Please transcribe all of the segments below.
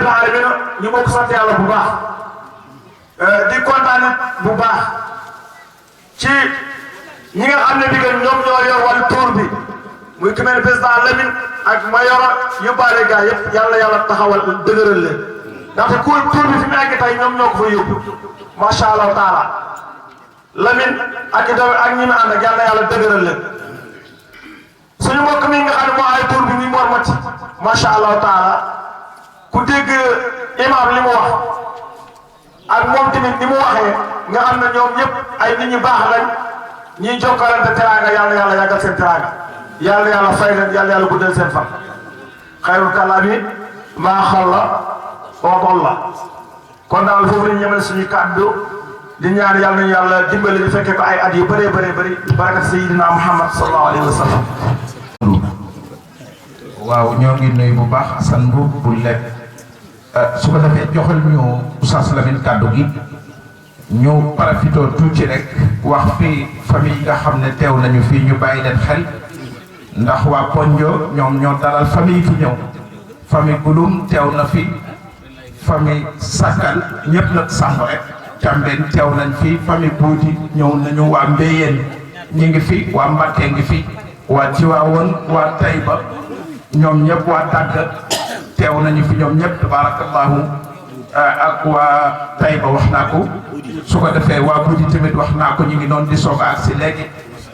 rabbil alamin ñu bokk sant yàlla bu baax di kontaan bu baax ci ñi nga xam ne bi ñoom ñoo yor wàllu tour bi muy ku mel ne président Lamine ak ma yoro yóbbaale gaa yëpp yàlla taxawal dëgëral leen ndaxte ku tour bi fi mu nekk tey ñoom ñoo ko fa yóbbu macha allah taala Lamine ak ñi mu ànd ak yàlla dëgëral leen suñu mbokk mi nga xam ne moo ay tour bi muy Mor Mati macha allah taala ku dégg imam li mu wax ak moom tamit ni mu waxee nga xam ne ñoom ñëpp ay nit ñu baax lañ ñiy jokkalante teraanga yàlla yàggal seen teraanga yàlla fay leen yàlla guddal seen fan xayrul kalaami maa xalla wa dalla kon daal foofu lañ ñemal suñu kàddu di ñaan yàlla dimbali ñu fekkee ko ay at yu bëree bëri barakat sayyidina Muhammad sallallahu alayhi wa sallam. waaw ñoo ngi nuyu bu baax Assane bu lekk su ko defee joxal ñu Oustaz Lamine kàddu gi ñu parafitoo tuuti rek wax fi famille yi nga xam ne teew nañu fii ñu bàyyi leen xel ndax waa Ponjo ñoom ñoo dalal famille fi ñëw famille Gouloum teew na fi famille Sakal ñëpp nag sàmm rek Cambène teew nañ fi famille Boudi ñëw nañu waa Mbéyeen ñi ngi fi waa Mbacké ngi fi waa Tiwaawoon waa Taïba ñoom ñëpp waa Tàgg teew nañu fi ñoom ñëpp tabarakallahu ak waa Taïba wax naa ko su ko defee waa Boudi tamit wax naa ko ñu ngi noonu di soog a agsi léegi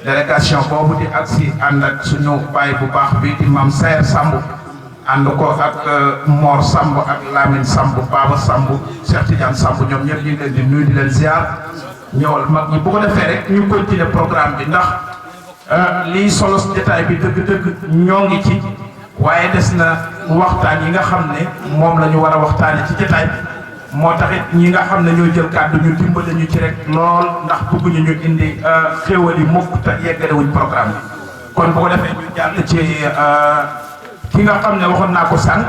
délégation boobu di agsi ànd ak suñu baay bu baax bi di Mame Saer Samb ànd ko ak Mor Samb ak Lamine Samb Baba Samb Cheikh Tidiane Samb ñoom ñëpp ñu ngi leen di nuyu di leen ziar ñëwal mag ñi bu ko defee rek ñu continuer programme bi ndax lii solo jotaay bi dëgg-dëgg ñoo ngi ci waaye des na waxtaan yi nga xam ne moom la ñu war a waxtaane ci jotaay bi moo taxit ñi nga xam ne ñoo jël kàddu ñu dimbale ñu ci rek lool ndax bëgguñu ñu indi xéewal yi mukk te yeggalewuñ programme bi kon bu ko defee ñu jàll ci ki nga xam ne waxoon naa ko sànq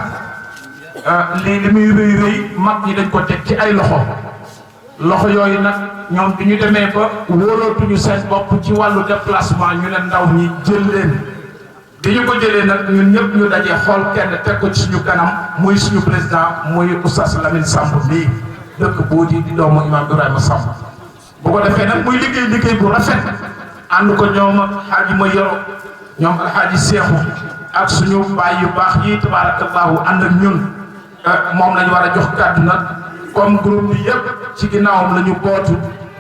li muy rëy mag ñi dañ ko teg ci ay loxo yooyu nag ñoom bi ñu demee ba wóolootuñu seen bopp ci wàllu déplacement ñu ne ndaw ñi jël leen bi ñu ko jëlee nag ñun ñëpp ñu dajee xool kenn teg ko ci suñu kanam muy suñu président muy Oustaz Lamine Samb bii dëkk Boudi di doomu Imam Ibrahima Samb bu ko defee nag muy liggéey bu rafet ànd ko ñoom ak Hadji ma yoro ñoom Alhaji Seexu ak suñu baay yu baax yi tabarakallahu ànd ak ñun moom lañu war a jox kàddu nag comme groupe bi yëpp ci ginnaawam la ñu bootu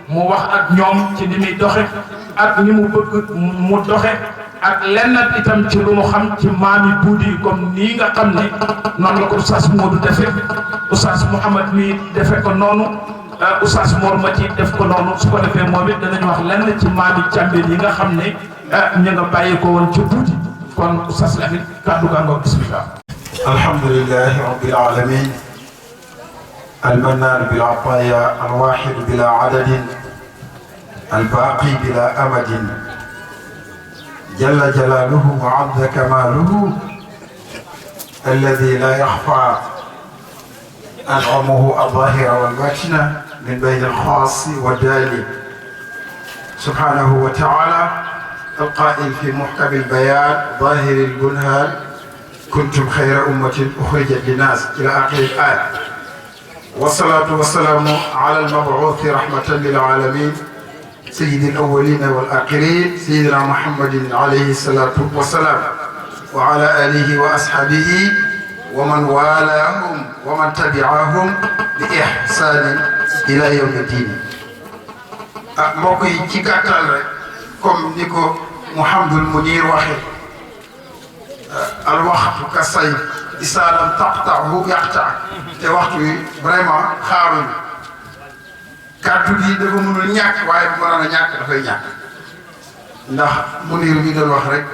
mu wax ak ñoom ci ni muy doxe ak ni mu bëgg mu doxe ak lenn itam ci lu mu xam ci maami Boudi comme nii nga xam ne noonu la ko Oustaz Modou defe Oustaz Mouhamad mi defe ko noonu Oustaz Mor Mati def ko noonu su ko defee moom it danañu wax lenn ci maami Cambène yi nga xam ne ñu nga bàyyi ko woon ci Boudi kon Oustaz Lamine kàddu gaa nga bismillah. alhamdulillahi rabbil alamin المنان بالعطايا الواحد بلا عدد الباقي بلا أمد جل جلاله وعظ كماله الذي لا يخفى أنعمه الظاهرة والباطنة من بين الخاص والدالي سبحانه وتعالى القائل في محكم البيان ظاهر البنهان كنتم خير أمة أخرجت للناس إلى آخر الآية والصلاة والسلام على المبعوث رحمة للعالمين سيد الأولين والآخرين سيدنا محمد عليه الصلاة والسلام وعلى آله وأصحابه ومن والاهم ومن تبعهم بإحسان إلى يوم الدين موكي تيكاتال كم نيكو محمد المنير واحد الوقت كالسيف إذا لم تقطعه يقطع te waxtu wi vraiment xaaruñu kàddu gi dafa mënul ñàkk waaye bu mënoon a ñàkk dafay ñàkk ndax Munir mi doon wax rek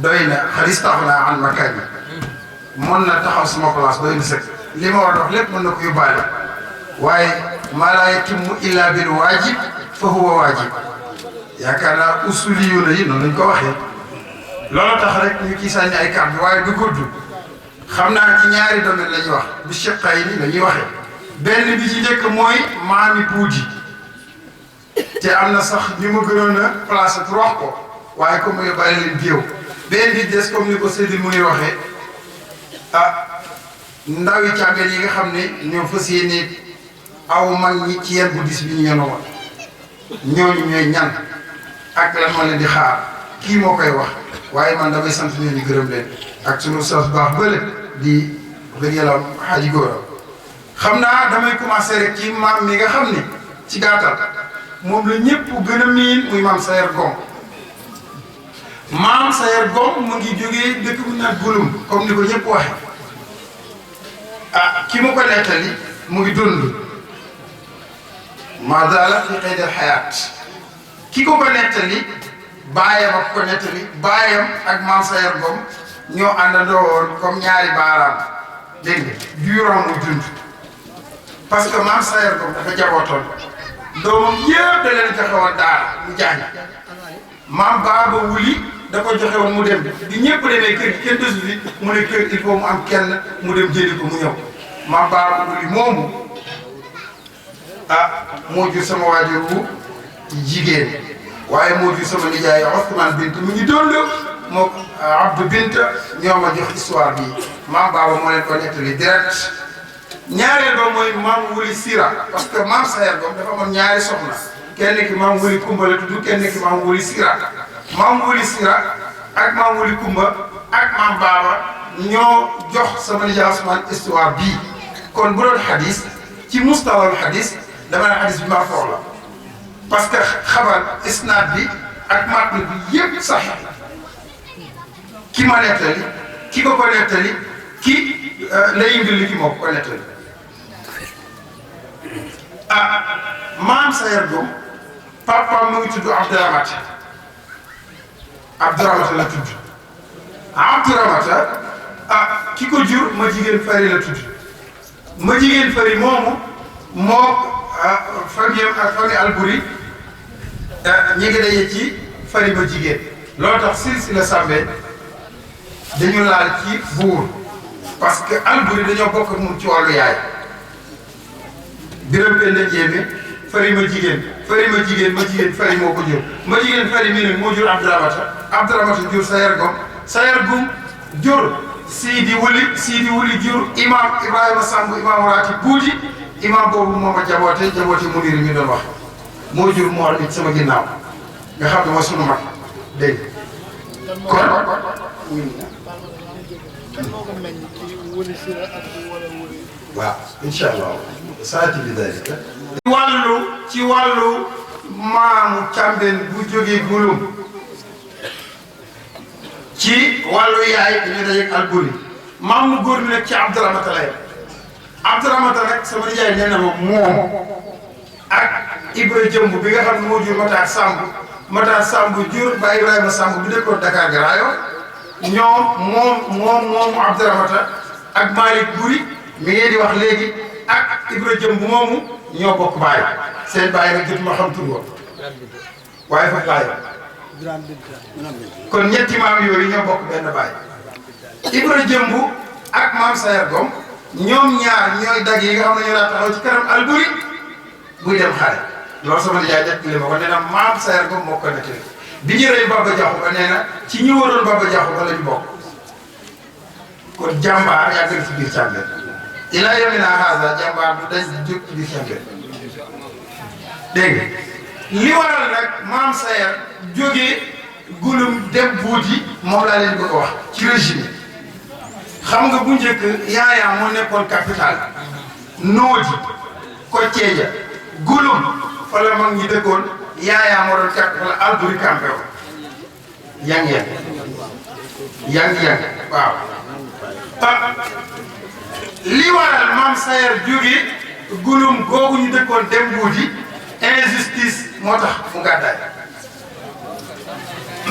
doy na xalistaxnaa an makaani mën na taxaw sama place doy na sëkk li ma war a wax lépp mën na ko yóbbaale waaye maa laa yatimmu illaa bil waajib fa huwa waajib yaakaar naa usuliyuuna yi noonu lañ ko waxee loolu tax rek ñu ci sànni ay kàddu waaye du gudd xam naa ci ñaari domaine la ñuy wax bi cheqay ni la ñuy waxee benn bi ci njëkk mooy maami Boudi te am na sax ñu ma gënoon a placé pour wax ko waaye comme yo bàyyi leen géew benn bi des comme ni ko Seydou mu ngi waxee ndawi càmbeen yi nga xam ne ñoo fas yéene aw mag ñi ci yenn bu dis bi ñu yenoo woon ñooñu ñooy ñan ak lan ma leen di xaar kii moo koy wax waaye man damay sant leen di gërëm leen ak sunu sas baax bële di dëgg yàlla xaaji góoram xam naa damay commencé rek ci maam mi nga xam ne ci gàttal moom la ñëpp gën a miin muy maam Sayer Gom maam Sayer Gom mu ngi jógee dëkk bu ñu naan Gouloum comme ni ko ñëpp waxe ah ki mu ko nettali mu ngi dund maa daala fi qayd al xayaat ki ko nettali baayam ak ko nettali baayam ak maam Sayer Gom ñoo àndandoo woon comme ñaari baaraam dégg nga durant muy dund parce que maam Sayer Gom dafa jabootoon doomam yëpp da leen joxe woon daara mu jàng maam Baaba Wuli da ko joxe woon mu dem di ñëpp demee kër gi kenn desu fi mu ne kër il faut mu am kenn mu dem jëli ko mu ñëw maam Baaba Wuli moomu moo jur sama waajur wu jigéen waaye moo jur sama nijaay Ousmane Bint mu ngi doon moo Abdou Bint ñoo ma jox histoire bi maam Baaba moo leen ko nettali direct ñaareel ba mooy maam Wuli Sira parce que maam Sayer Gom dafa amoon ñaari soxna kenn ki maam Wuli Kumba la tudd kenn ki maam Wuli Sira maam Wuli Sira ak maam Wuli Kumba ak maam Baaba ñoo jox sama nijaay Ousmane histoire bii kon bu doon xadis ci mustawal xadis dama ne xadis bi maa foor la parce que xabar isnaad bi ak matn bi yëpp sax ki ma nettali ki ko nettali ki lay indil li ki moo ko nettali maam Sayer Gom papa mu ngi tudd Abdouramata la tudd Abdouramata ki ko jur ma jigéen fari la tudd ma jigéen fari moomu moo famille ak famille Alburi ñi ngi daje ci fari ma jigéen loolu tax silsila Sàmbe dañu laal ci buur parce que Alburi dañoo bokk ak moom ci wàllu yaay Biram Penda Jéeme fari ma jigéen fari moo ko jur ma jigéen fari mi nag moo jur Abdouramata jur Sayer Gom jur Sidi Wuli jur imam Ibrahima Samb imam Raati Buuti imam boobu moo ma jaboote Muniri mi doon wax moo jur moo nit sama ginnaaw nga xam ne mooy sunu mag dégg kon waaw incha allah saati bi dalika ci wàllu maamu càmbeen bu jógee Gouloum ci wàllu yaay dañuy dajeeg Alburi maam mu góor mi nag ci Abdouramata lay Abdouramata nag sama nijaay nee na ma moom ak Ibra Jëmb bi nga xam ne moo jur Matar Samb jur ba Ibrahima Samb bi nekkoon Dakar Garaayo moom Abdouramata ak Malick Buri mi ngeen di wax léegi ak Ibra Jëmb moomu ñoo bokk baay seen baay nag jot ma xam tur woon waaye fa baay kon ñetti maam yooyu ñoo bokk benn baay Ibra Jëmb ak maam Sayer Gom ñoom ñaar ñooy dag yi nga xam ne ñoo daa taxaw ci kanam Alburi buy dem xare loolu sama nijaay nettali ma ko nee na maam Sayer Gom moo ko nettali bi ñu rey Baba Jaxu Ba nee na ci ñi waroon Baba Jaxu Ba lañu bokk kon jàmbaar yàgg na ci biir Càmbeen ilaa yawminaa haazaa jàmbaar du dañ jóg ci biir Càmbeen dégg nga li waral nag maam Sayer jógee Gouloum dem Buuti moom laa leen bëgg a wax ci régime xam nga bu njëkk Yaayaa moo nekkoon capital Noodi Kocceeja Gouloum fa la mag ñi dëkkoon Yaayaa moo doon capital Alburi campé woon yang waaw li waral maam Sayer jógee Gouloum googu ñu dëkkoon dem Buuti injustice moo tax mu gàddaay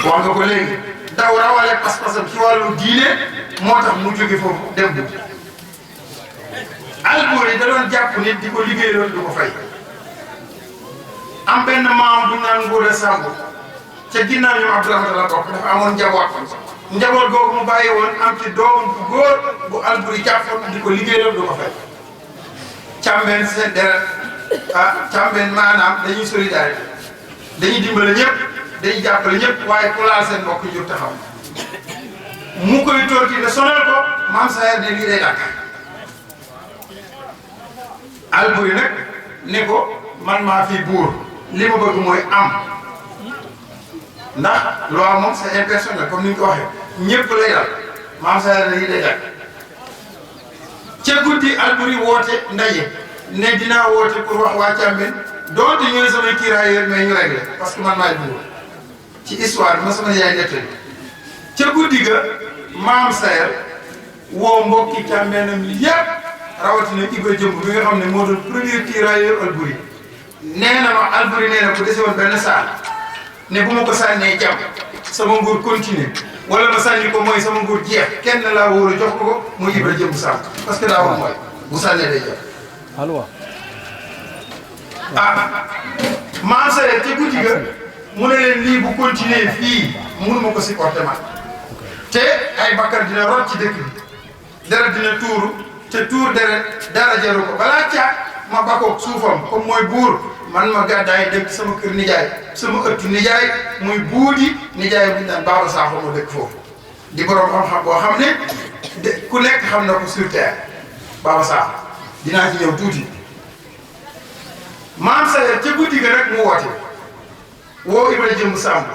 wax nga ko léegi daw rawale pas-pasam ci wàllu diine moo tax mu jóge foofu dem Buuti Alburi da doon jàpp nit di ko liggéeyaloon du ko fay am benn maam bu naan Ngóoda Samb ca ginnaaw ñoom Abdouramata la bokk dafa amoon njaboot googu mu bàyyi woon am ci doom bu góor bu Alburi jàppoon di ko liggéeyaloon du ko fay Càmbeen seen deret Càmbeen maanaam dañuy solidarité dañuy dimbale ñëpp dañuy jàppale ñëpp waaye ku laal seen mbokk jóg taxaw mu koy torti ne sonal ko maam Sayer ne lii day dakk Alburi nag ne ko man maa fi buur li ma bëgg mooy am ndax loi moom c'est impersonnel comme ni ñu ko waxee ñëpp lay dal maam Sayar la yi lay dal ca guddi Alburi woote ndaje ne dinaa woote pour wax waa Càmbeen doonte ñu ne samay tirailleurs mais ñu réglé parce que man maay buur ci histoire bi ma sama yaay nettali ca guddi ga maam Sayar woo mbokki Càmbeenam yépp rawatina Ibra Jëmb bi nga xam ne moo doon premier tirailleur Alburi nee na ma Alburi nee na ko dese woon benn saal ne bu ma ko sànnee jàmm sama nguur continuer wala ma sànni ko mooy sama nguur jeex kenn laa wóor a jox ko muy Ibra Jëmb Samb parce que daa wax mooy bu sànnee day jàmm. allo. maam Sayar ca guddi ga mu ne leen lii bu continuer fii mënuma ko supporter man te ay bakkar dina rot ci dëkk bi deret dina tuuru te tuur deret dara jaru ko balaa caag ma bakkoog suufam comme mooy buur man ma gàddaay dem ci sama kër nijaay sama ëttu nijaay muy buudi nijaay bu ñu naan Baaba Sakho ma dëkk foofu di borom xam-xam boo xam ne ku nekk xam na ko sur terre Baaba Sakho dinaa ci ñëw tuuti. maam Sayar ca guddi ga rek mu woote woo Ibra Jëmb Samb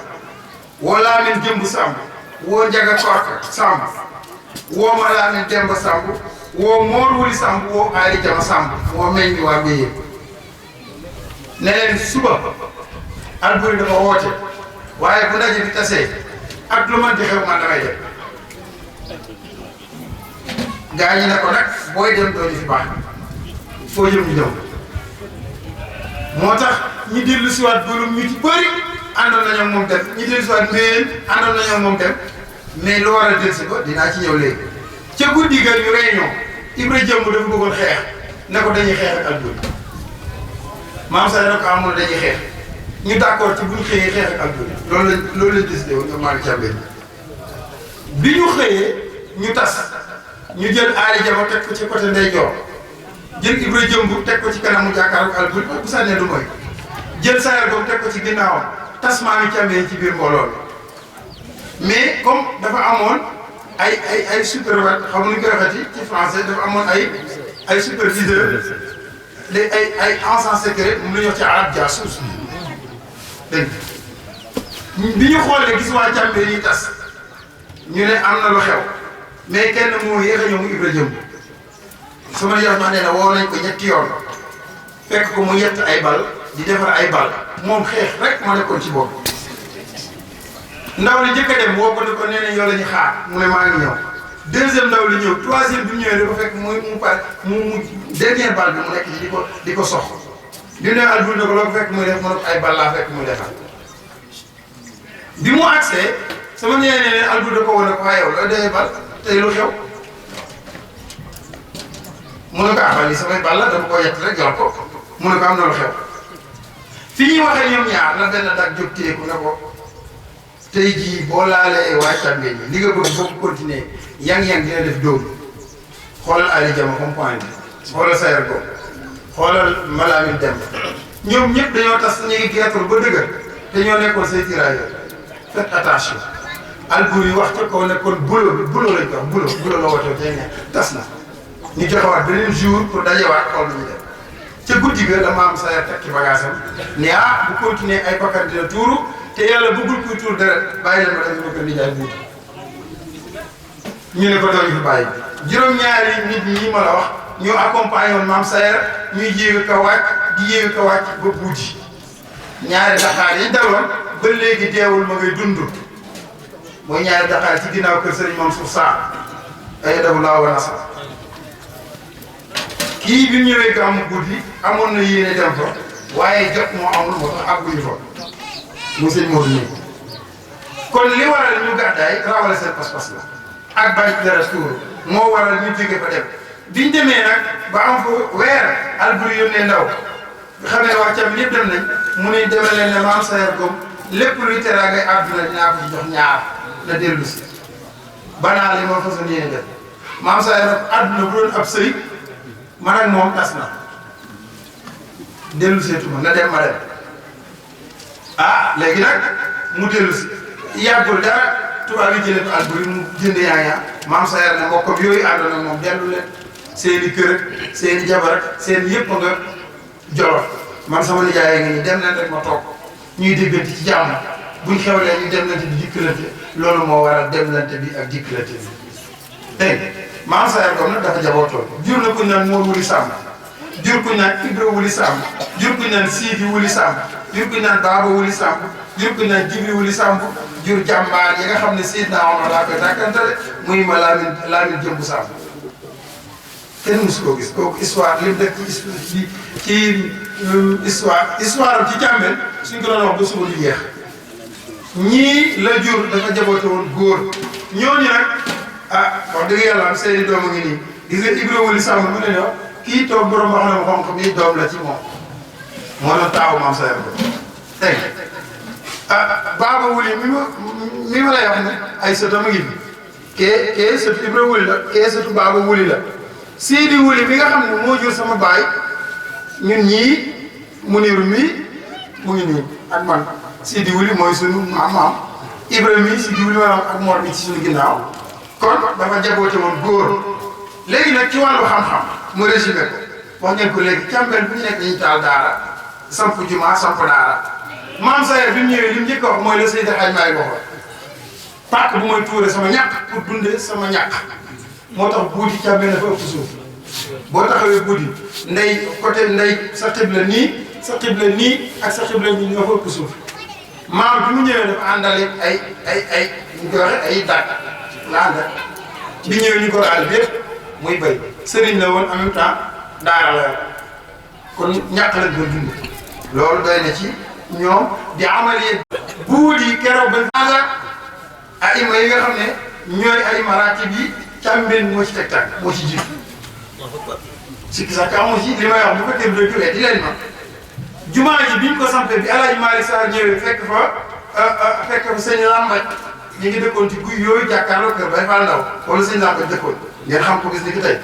woo Laamin Jëmb Samb woo Njaga Korka Samb woo ma Laamin Demba Samb woo Moor Wuli Samb woo Ali Jama Samb woo meññ waa Mbéyeen ne leen suba Alburi dafa woote waaye bu ndaje bi tasee ak lu man di xew man damay dem gaa ñi ne ko nag booy dem doo ñu fi baax foo jëm ñu dem moo tax ñi dellu si waat bolum ñu ci bëri àndoon nañoo moom dem ñi dellu si waat Mbéyeen àndoon nañoo moom dem mais lu war a dellu si ko dinaa ci ñëw léegi ca guddi ga ñu réunion Ibra Jëmb dafa bëggoon xeex ne ko dañuy xeex ak Alburi maam Sayar ne ko amul dañuy xeex ñu d'accord ci bu ñu xëyee xeex ak Alburi loolu lañ décidé woon ñoom maa ngi Càmbeen bi ñu xëyee ñu tas ñu jël Ali Jama teg ko ci côté ndeyjoor jël Ibra Jëmb teg ko ci kanamu jàkkaarloo Alburi bu sànnee du mooy jël Sayar boobu teg ko ci ginnaawam tas maa ngi Càmbeen ci biir mbooloo mais comme dafa amoon ay superviseur xam nga nu ñu koy waxati ci français dafa amoon ay superviseur ay agent secret mu la ñu wax ci arab jaasuus dégg bi ñu xoolee gis waa Càmbeen yi tas ñu ne am na lu xew mais kenn moo yéex a ñëw mu Ibra Jëmb sama yaram ma nee na woo nañ ko ñetti yoon fekk ko mu yett ay bal di defar ay bal moom xeex rek moo nekkoon ci bopp ndaw li njëkk a dem woo ko ne ko nee nañ yow la ñu xaar mu ne maa ngi ñëw deuxième ndaw li ñëw troisième bi mu ñëwee dafa fekk mu dernière balle bi mu nekk ci di ko sox bi mu ne Alburi ne ko loo ko fekk muy def mu ne ko ay bal laa fekk muy defar bi mu agsee sama ñëwee ne Alburi da ko wane ko waaye yow looy doyee bal tey lu xew mu ne ko ah bal yi samay bal la dama ko yett rek yor ko mu ne ko am na lu xew fi ñuy waxee ñoom ñaar la benn dag jóg téyeku ne ko tey jii boo laalee waa Càmbeen yi li nga bëgg boo ko continuer yang-yang dina def dóom xoolal Ali Jama comme point bi xoolal Sayar ko xoolal Malaamin Demba ñoom ñëpp dañoo tas ñu ngi geetul ba dëgër te ñoo nekkoon say tirailleurs faites attention Alburi wax ca kaw nekkoon bulo lañ ko wax bulo la wootee tey ne tas na ñu joxewaat beneen jour pour dajewaat xool nañu dem ca guddi ga la maam Sayar teg ci bagaasam ne bu continuer ay bakkan dina tuuru te yàlla bëggul kuy tuur deret bàyyi leen ma dem ma ko nijaay buuti ñu ne ko doo ñu fi bàyyi juróom-ñaari nit ñi ma la wax ñu accompagné woon maam Sayar ñuy yéeg ka wàcc di yéeg ka wàcc ba buuti ñaari daxaar yi daloon ba léegi deewul ma ngay dund mooy ñaari daxaar ci ginnaaw kër Sëriñ Mansour Sarr ay dabu laa wa nasa kii bi mu ñëwee gàmmu guddi amoon na yéene dem fa waaye jot moo amul moo tax àgguñu fa mu sëñ Modou nii kon li waral ñu gàddaay rawale seen pas-pas la ak bañ dara tuur moo waral ñu jóge fa dem biñ demee nag ba am fa weer Alburi yónnee ndaw nga xam ne waa Càmbeen yëpp dem nañ mu ne demee leen ne maam Sayar Gom lépp luy teraangay àdduna dinaa ko ci jox ñaar na dellu si banaa li moo façon yéene def maam Sayar nag àdduna bu doon ab sëy man ak moom tas na dellu seetuma na dem ma dem léegi nag mu dellu si yàggul dara tubaab yi jëlee ko Alburi mu jënd yaaya maam Sayar ne mbokkam yooyu àndoon ak moom dellu leen seen i kër ak seen i jabar ak seen yëpp nga Jolof man sama nijaay ngi nii dem leen rek ma toog ñuy déggante ci jàmm buñ xewlee ñu demlante di dikkalante loolu moo waral demlante bi ak dikkalante bi dégg maam Sayer Ngom nag dafa jabootoon jur na ku ñu naan Mor Wuli Samb jur ku ñu naan Ibra Wuli Samb jur ku ñu naan Sidi Wuli Samb jur ku ñu naan Baba Wuli Samb jur ku ñu naan Jibri Wuli Samb jur jàmbaar yi nga xam ne Seydina Omar laa koy dàkkantale muy ma Lamine Jëmbu Samb kenn musu koo gis kooku histoire li mu def ci histoire am ci Càmbeen suñ ko doon wax ba suba du jeex ñii la jur dafa jaboote woon góor ñooñu nag wax dëgg yàlla am seeni doom a ngi nii gis nga Ibra Wuli Samb mu ne ñoo kii toog borom wax na ma xam-xam yi doom la ci moom moo doon taawu maam Sayer ko tey Baba Wuli mi ma lay wax ne ay sëtam a ngi fi kee sëtu Ibra Wuli la kee sëtu Baba Wuli la Sidi Wuli mi nga xam ne moo jur sama baay ñun ñii Muniru mi mu ngi nii ak man Sidi Wuli mooy sunu maam Ibrahima mi Sidi Wuli maanaam ak Mor mi ci suñu ginnaaw kon dafa jaboote woon góor léegi nag ci wàllu xam-xam mu résumé ko wax ngeen ko léegi Càmbeen bu ñu nekk dañuy taal daara samp juma samp daara maam Sayer bi mu ñëwee li mu njëkk a wax mooy la Seydi Hadj Maay waxoon pàkk bu may tuure sama ñàkk pour dundee sama ñàkk moo tax buuti Càmbeen dafa ëpp suuf boo taxawee buuti ndey côté ndey sa xibla nii sa xibla nii ak sa xibla nii ñoo fa ëpp suuf maam bi mu ñëwee dafa àndale ay ñu koy waxee ay daaj la àndal bi ñëwee ñu ko raal bi yëpp muy béy sëriñ la woon en même temps daara la kon ñàkk lañ ko dund loolu doy na ci ñoom di amalee buuti keroog ba ay ima yi nga xam ne ñooy ay maratib yi Càmbeen moo ci teg tànk moo ci jiitu sikki sax amu ci li may wax bu fekkee du jógee di leen ma jumaa ji biñ ko sampee bi El Hadj Malick Sarr ñëwee fekk fa sëñ Lambaj ñu ngi dëkkoon ci guy yooyu jàkkaarloo kër Baye Fall Ndaw wala sëñ Lambaj dëkkoon ngeen xam ko gis ni ki tey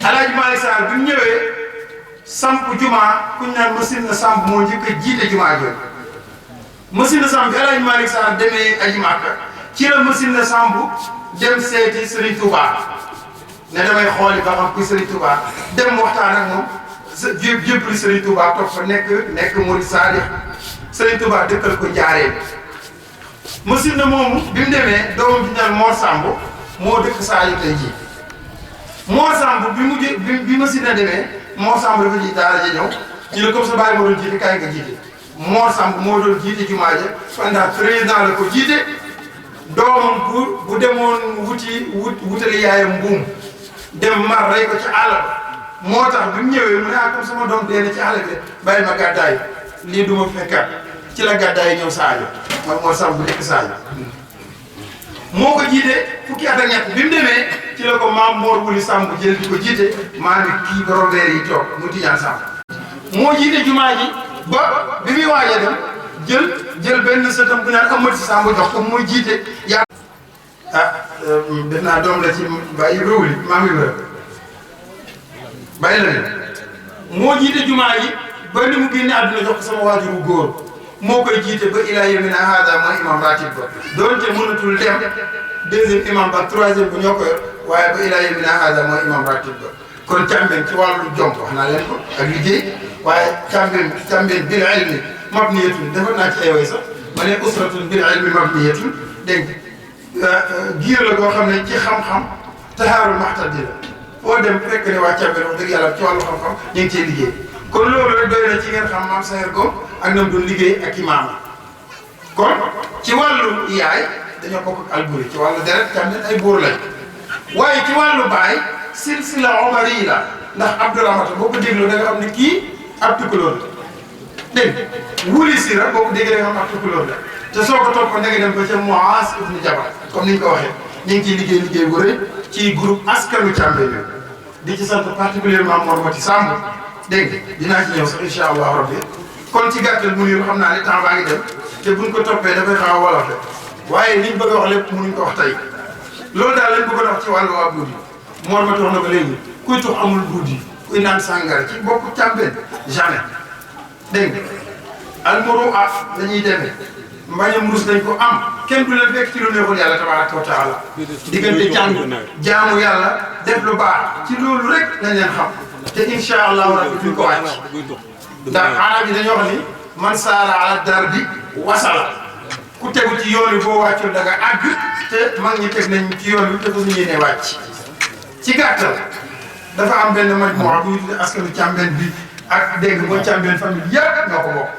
El Hadj Malick Sarr bi mu ñëwee samp jumaa kuñ naan Masina Samb moo njëkk a jiite jumaa jooju Masina Samb bi El Hadj Malick Sarr demee aji Màkka ci la Masina Samb dem seeti Serigne Touba ne damay xooli ba xam kuy Serigne Touba dem waxtaan ak moom jébbali Serigne Touba toog fa nekk Murid Saadix Serigne Touba dëkkal ko Njaareen Masina moomu bi mu demee doomam bi ñu naan Mor Samb moo dëkk Sadio tey jii Mor Samb bi Masina demee Mor Samb dafa ji daara ja ñëw ñu ne comme sa bàyyi moo doon jiite kaay nga jiite Mor Samb moo doon jiite jumaa ja pendant 13 ans la ko jiite doomam bu demoon wutali yaayam mbuum dem mar rey ko ci àll moo tax bi mu ñëwee mu ne comme sama doom dee na ci àll bi bàyyi ma gàddaay lii du ma fekkaat ci la gàddaay ñëw Sadio man Mor Samb bu nekk Sadio moo ko jiite fukki at ak ñett bi mu demee ci la ko maam Mor Wuli Samb jël di ko jiite maa ngi kii borom weer yi toog mu Tijaan Samb moo jiite jumaa ji ba bi muy waaj a dem jël benn sëtam bu naan Amady Samb jox ko muy jiite yaa def naa doom la ci Baye Ibra Wuli maam Ibra bàyyi la ne moo jiite jumaa ji ba ni mu génne àdduna jox ko sama waajuru góor moo koy jiite ba ilaa yawmina haada mooy imam ratib ba doonte mënatul dem deuxième imam ba troisième bu ñoo ko yor waaye ba ilaa yawmina haada mooy imam ratib ba kon Càmbeen ci wàllu jom wax naa leen ko ak liggéey waaye Càmbeen bil ilmi mabniyatun defal naa ci ay way sax ma ne usratun bil ilmi mabniyatun dégg giir la koo xam ne ci xam-xam tahaarul maxtadi la foo dem fekk ne waa Càmbeen wax dëgg yàlla ci wàllu xam-xam ñu ngi cee liggéey kon loolu rek doy na ci ngeen xam maam Sayer Ngom ak nam doon liggéey ak imaam kon ci wàllu yaay dañoo bokk ak Alburi ci wàllu deret Càmbeen ay buur lañ waaye ci wàllu baay silsila omari la ndax Abdouramata boo ko dégloo da nga xam ne kii ab tukulóor la dégg Wuli Sira boo ko déggee da nga xam ab tukulóor la te soo ko toppoon da nga dem ba ca Muaas ibnu Jabal comme ni ñu ko waxee ñu ngi ciy liggéey bu rëy ci groupe askanu Càmbeen di ci sant particulièrement Mor Mati Samb dégg nga dinaa ci ñëw sax incha allah rabbi kon ci gàttal mu xam naa ne temps baa ngi dem te buñ ko toppee dafay xaw a wolofe waaye liñ bëgg a wax lépp mënuñ ko wax tey loolu daal lañ bëgg a wax ci wàllu waa buudi Mor Mati wax na ko léegi kuy tux amul buudi kuy naan sàngara ci bokku Càmbeen jamais dégg nga almuru dañuy demee mbañam rus dañ ko am kenn du la fekk ci lu neexul yàlla tabaraka wa taala diggante jàng jaamu yàlla def lu baax ci loolu rek lañ leen xam te incha allahu rabbi duñ ko wàcc ndax arab yi dañoo wax ni man saara ala darbi wasala ku tegu ci yoon wi boo wàccul da nga àgg te mag ñi teg nañ ci yoon wi te fas yéene wàcc ci gàttal dafa am benn majmuwa bu ñu tuddee askanu Càmbeen bi ak dégg nga mooy Càmbeen famille yëpp ñoo ko bokk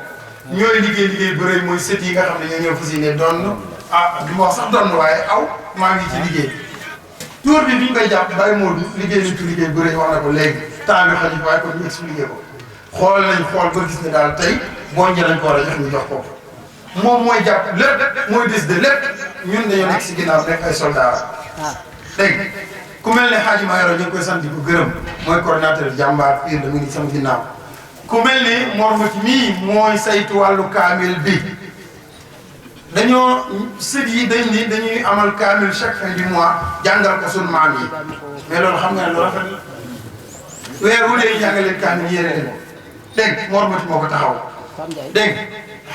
ñooy liggéey bu rëy mooy sët yi nga xam ne ñoo ñëw fas yéene doon du ma wax sax doon waaye aw maa ngi ci liggéey tour bi bi ñu koy jàpp Baye Modou liggéey nañ ci liggéey bu rëy wax na ko léegi temps bi xajul waaye kon ñu expliqué ko xool nañ xool ba gis ne daal tey bonje lañ ko war a jox ñu jox ko moom mooy jàpp lépp mooy décider lépp ñun dañoo nekk si ginnaaw nekk ay soldats dégg ku mel ne Hadji Mayoro ñu ngi koy sant di ko gërëm mooy coordinateur jàmbaar Pire da mu ngi sama ginnaaw ku mel ni Mor Mati mii mooy saytu wàllu kaamil bi dañoo sët yi dañ ni dañuy amal kaamil chaque fin du mois jàngal ko sunu maam yi mais loolu xam nga ne lu rafet la weer wu dee jàngaleen kaamil yéene leen ko dégg Mor Mati moo ko taxaw dégg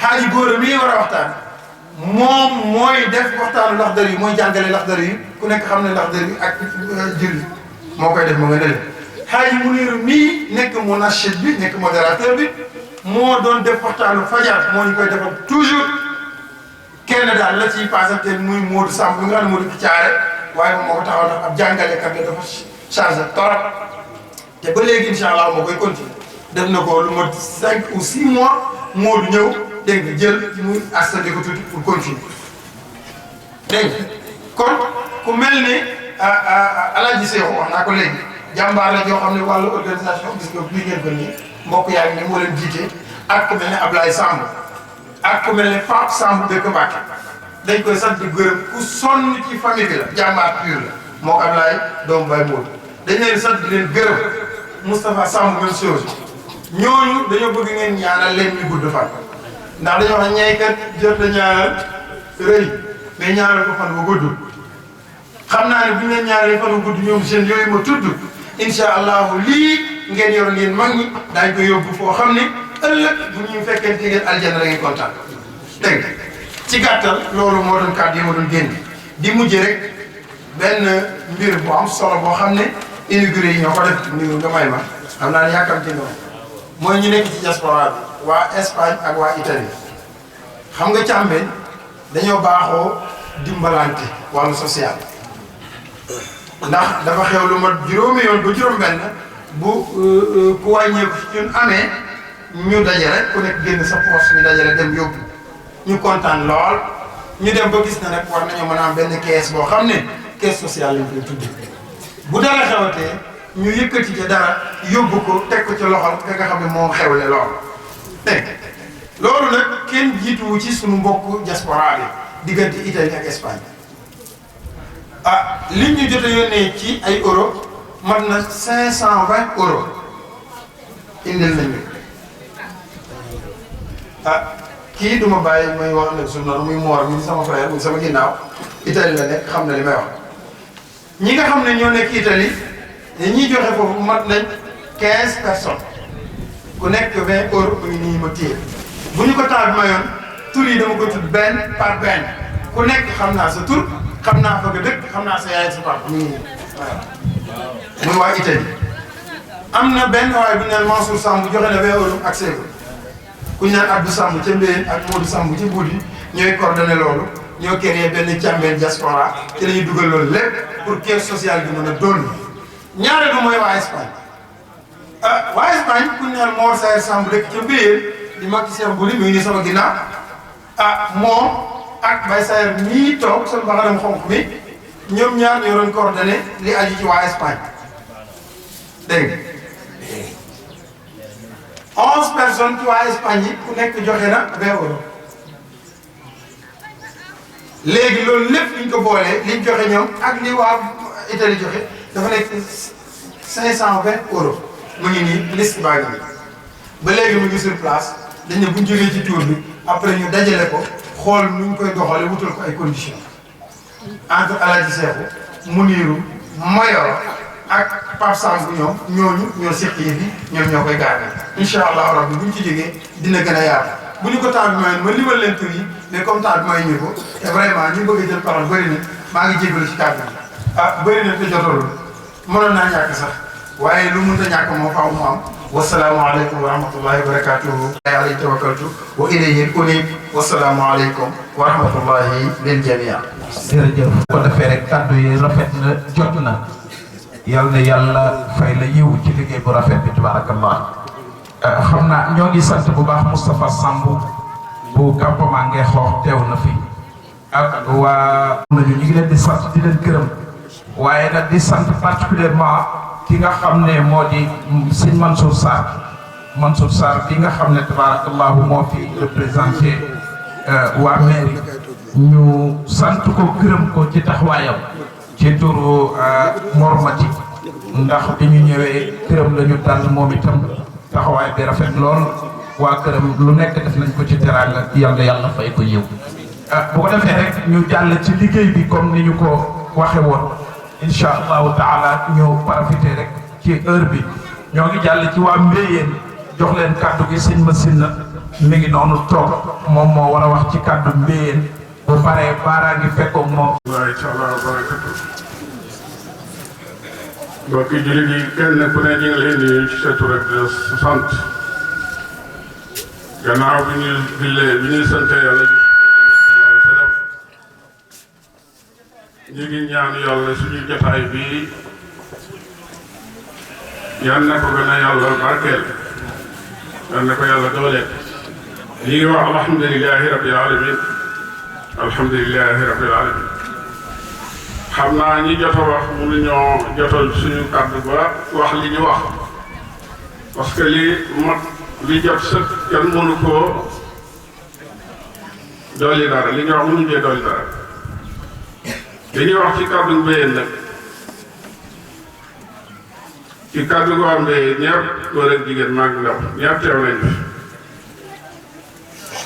Hadji Góora mii war a waxtaan moom mooy def waxtaanu Laxdari yi mooy jàngale Laxdari yi ku nekk xam ne Laxdari yi ak julli moo koy def ma nga ne leen Hadji Muniru mii nekk munashid bi nekk modérateur bi moo doon def waxtaanu fajar moo ñu koy defal toujours kenn daal la ciy passante muy Modou Samb bi nga xam ne moo dëkk Caare waaye moom moo ko taxaw ndax ab jàngalekat la dafa chargé torop te ba léegi incha allah moo koy continuer def na ko lu mot 5 ou 6 mois Modou ñëw dégg nga jël ci muy assuré ko tuuti pour continuer dégg nga kon ku mel ne Alaaji Seexu wax naa ko léegi jàmbaar la joo xam ne wàllu organisation gis nga bii ngeen ko nii mbokk yaa ngi ne moo leen jiite ak ku mel ne Ablaye Samb ak ku mel ne Pape Samb dëkk Mbacke dañ koy sant di gërëm ku sonn ci famille bi la jàmbaar pur la moo ko Ablaye doomu Baye Modou dañ leen sant di leen gërëm Moustapha Samb même chose ñooñu dañoo bëgg ngeen ñaanal leen ñu gudd fan ndax dañoo wax ñaykat jot la ñaanal rëy mais ñaanal ko fan bu gudd xam naa ne bu ñu leen ñaanalee fan bu gudd ñoom jeunes yooyu ma tudd incha allahu lii ngeen yor ngeen mag ñi daañu ko yóbbu foo xam ne ëllëg bu ñu fekkente ngeen aljana la ngeen kontaan dégg ci gàttal loolu moo doon kàddu yi ma doon génn di mujjee rek benn mbir bu am solo boo xam ne inauguré yi ñoo ko def ni nga may ma xam naa ne yàkkamti nga mooy ñu nekk ci diaspora bi waa Espagne ak waa Italie xam nga Càmbeen dañoo baaxoo dimbalante wàllu social ndax dafa xew lu mat juróomi yoon ba juróom-benn bu ku wàññeeku ci ñun amee ñu dajale ku nekk génn sa poche ñu dajale dem yóbbu ñu kontaan lool ñu dem ba gis na nag war nañoo mën a am benn caisse boo xam ne caisse sociale lañ koy tudd bu dara xewatee ñu yëkkati ca dara yóbbu ko teg ko ci loxol ka nga xam ne moo xewle lool dégg loolu nag kenn jiituwu ci suñu mbokk diaspora bi diggante Italie ak Espagne liñ ñu jot a yónnee ci ay euro mat na 520 euros indil nañu kii du ma bàyyi may wax nag suñu noonu muy Mor muy sama frère muy sama ginnaaw Italie la nekk xam na li may wax ñi nga xam ne ñoo nekk Italie ñi joxe foofu mat nañ 15 personnes ku nekk 20 euros mu ngi nii ma téye bu ñu ko taal bi mayoon tur yi dama ko tudd benn par benn ku nekk xam naa sa tur xam naa fa nga dëkk xam naa sa yaay sa papa mu ngi nii waaw muy waa Italie am na benn waaye bu ñu naan Mansour Samb joxe na 20 euros ak seeko ku ñu naan Abdou Samb ca Mbéyeen ak Modou Samb ci Budi ñooy coordonné loolu ñoo créé benn Càmbeen diaspora ci la ñuy dugal loolu lépp pour caisse sociale bi mën a doon ñaareel bi mooy waa Espagne waa Espagne ku ñu naan Mor Sayer Samb dëkk ca Mbéyeen di mag ci Cheikh Budi mi ngi nii sama ginnaaw moom ak Baye Sayer mii toog seen baxanam xonk mi ñoom ñaar ñoo doon coordonné li aju ci waa Espagne dégg nga 11 personnes ci waa Espagne yi ku nekk joxe na 20 euros léegi loolu lépp liñ ko boolee liñ joxe ñoom ak li waa Italie joxe dafa nekk 520 euros mu ngi nii liste baa ngi ba léegi mu ngi sur place dañ ne buñ jógee ci tour bi après ñu dajale ko xool nuñ koy doxalee wutal ko ay conditions entre Alaaji Seexu Muniru Mayoro ak Pape Samb ñoom ñoo seq yi bi ñoom ñoo koy gaaree incha allah rabbi buñ ci jógee dina gën a yaatu bu ñu ko temps bi mayoon ma limal leen tur yi mais comme temps bi may ñu ko te vraiment ñu bëgg a jël parole bëri na maa ngi jégalu ci kàddu gi bëri na te jotoon mënoon naa ñàkk sax waaye lu mënta ñàkk moo faaw mu am wasalaamualeykum wa rahmatullahi wa barakatuhu alayhi tawakkaltu wa ilayhi unib wasalaamualeykum wa rahmatullahi lil jamia jërëjëf ko defee rek kàddu yi rafet na jot na yal na yàlla fay la yiw ci liggéey bu rafet bi tabarakallah xam naa ñoo ngi sant bu baax Moustapha Samb bu campement ngee xoox teew na fi ak waa nañu ñu ngi leen di sant di leen gërëm waaye nag di sant particulièrement ki nga xam ne moo di sëñ Mansour Sarr bi nga xam ne tabarakallahu moo fi représenté waa mairie ñu sant ko gërëm ko ci taxawaayam ci turu Mormati ndax bi ñu ñëwee këram la ñu tànn moom itam taxawaay bi rafet lool waa këram lu nekk def nañ ko ci teraanga yàlla fay ko yiw bu ko defee rek ñu jàll ci liggéey bi comme ni ñu ko waxe woon incha allahu taala ñu profité rek ci heure bi ñoo ngi jàll ci waa Mbéyeen jox leen kàddu gi sëñ Massina mi ngi noonu toog moom moo war a wax ci kàddu Mbéyeen bu paree baaraa ngi fekkoog moom. waaye incha allah barakatu mbokki jullit yi kenn ku ne ñu ngi leen di ci sa tur ak sa sant gannaaw bi ñuy sant yàlla ñu ngi ñaan yàlla suñu jotaay bi yal na ko gën a yàlla barkeel yal na ko yàlla dooleel ñu ngi wax alhamdulilahi rabbil alamin alhamdulilahi rabbil alamin xam naa ñi jot a wax mënuñoo jotal suñu kàddu ba wax li ñu wax parce que li jot sëkk kenn mënu koo dolli dara li ñu wax mënuñu cee dolli dara li ñuy wax ci kàddu Mbéyeen nag ci kàddu goo xam ne ñaar góor ak jigéen maa ngi ndaw ñaar teew nañ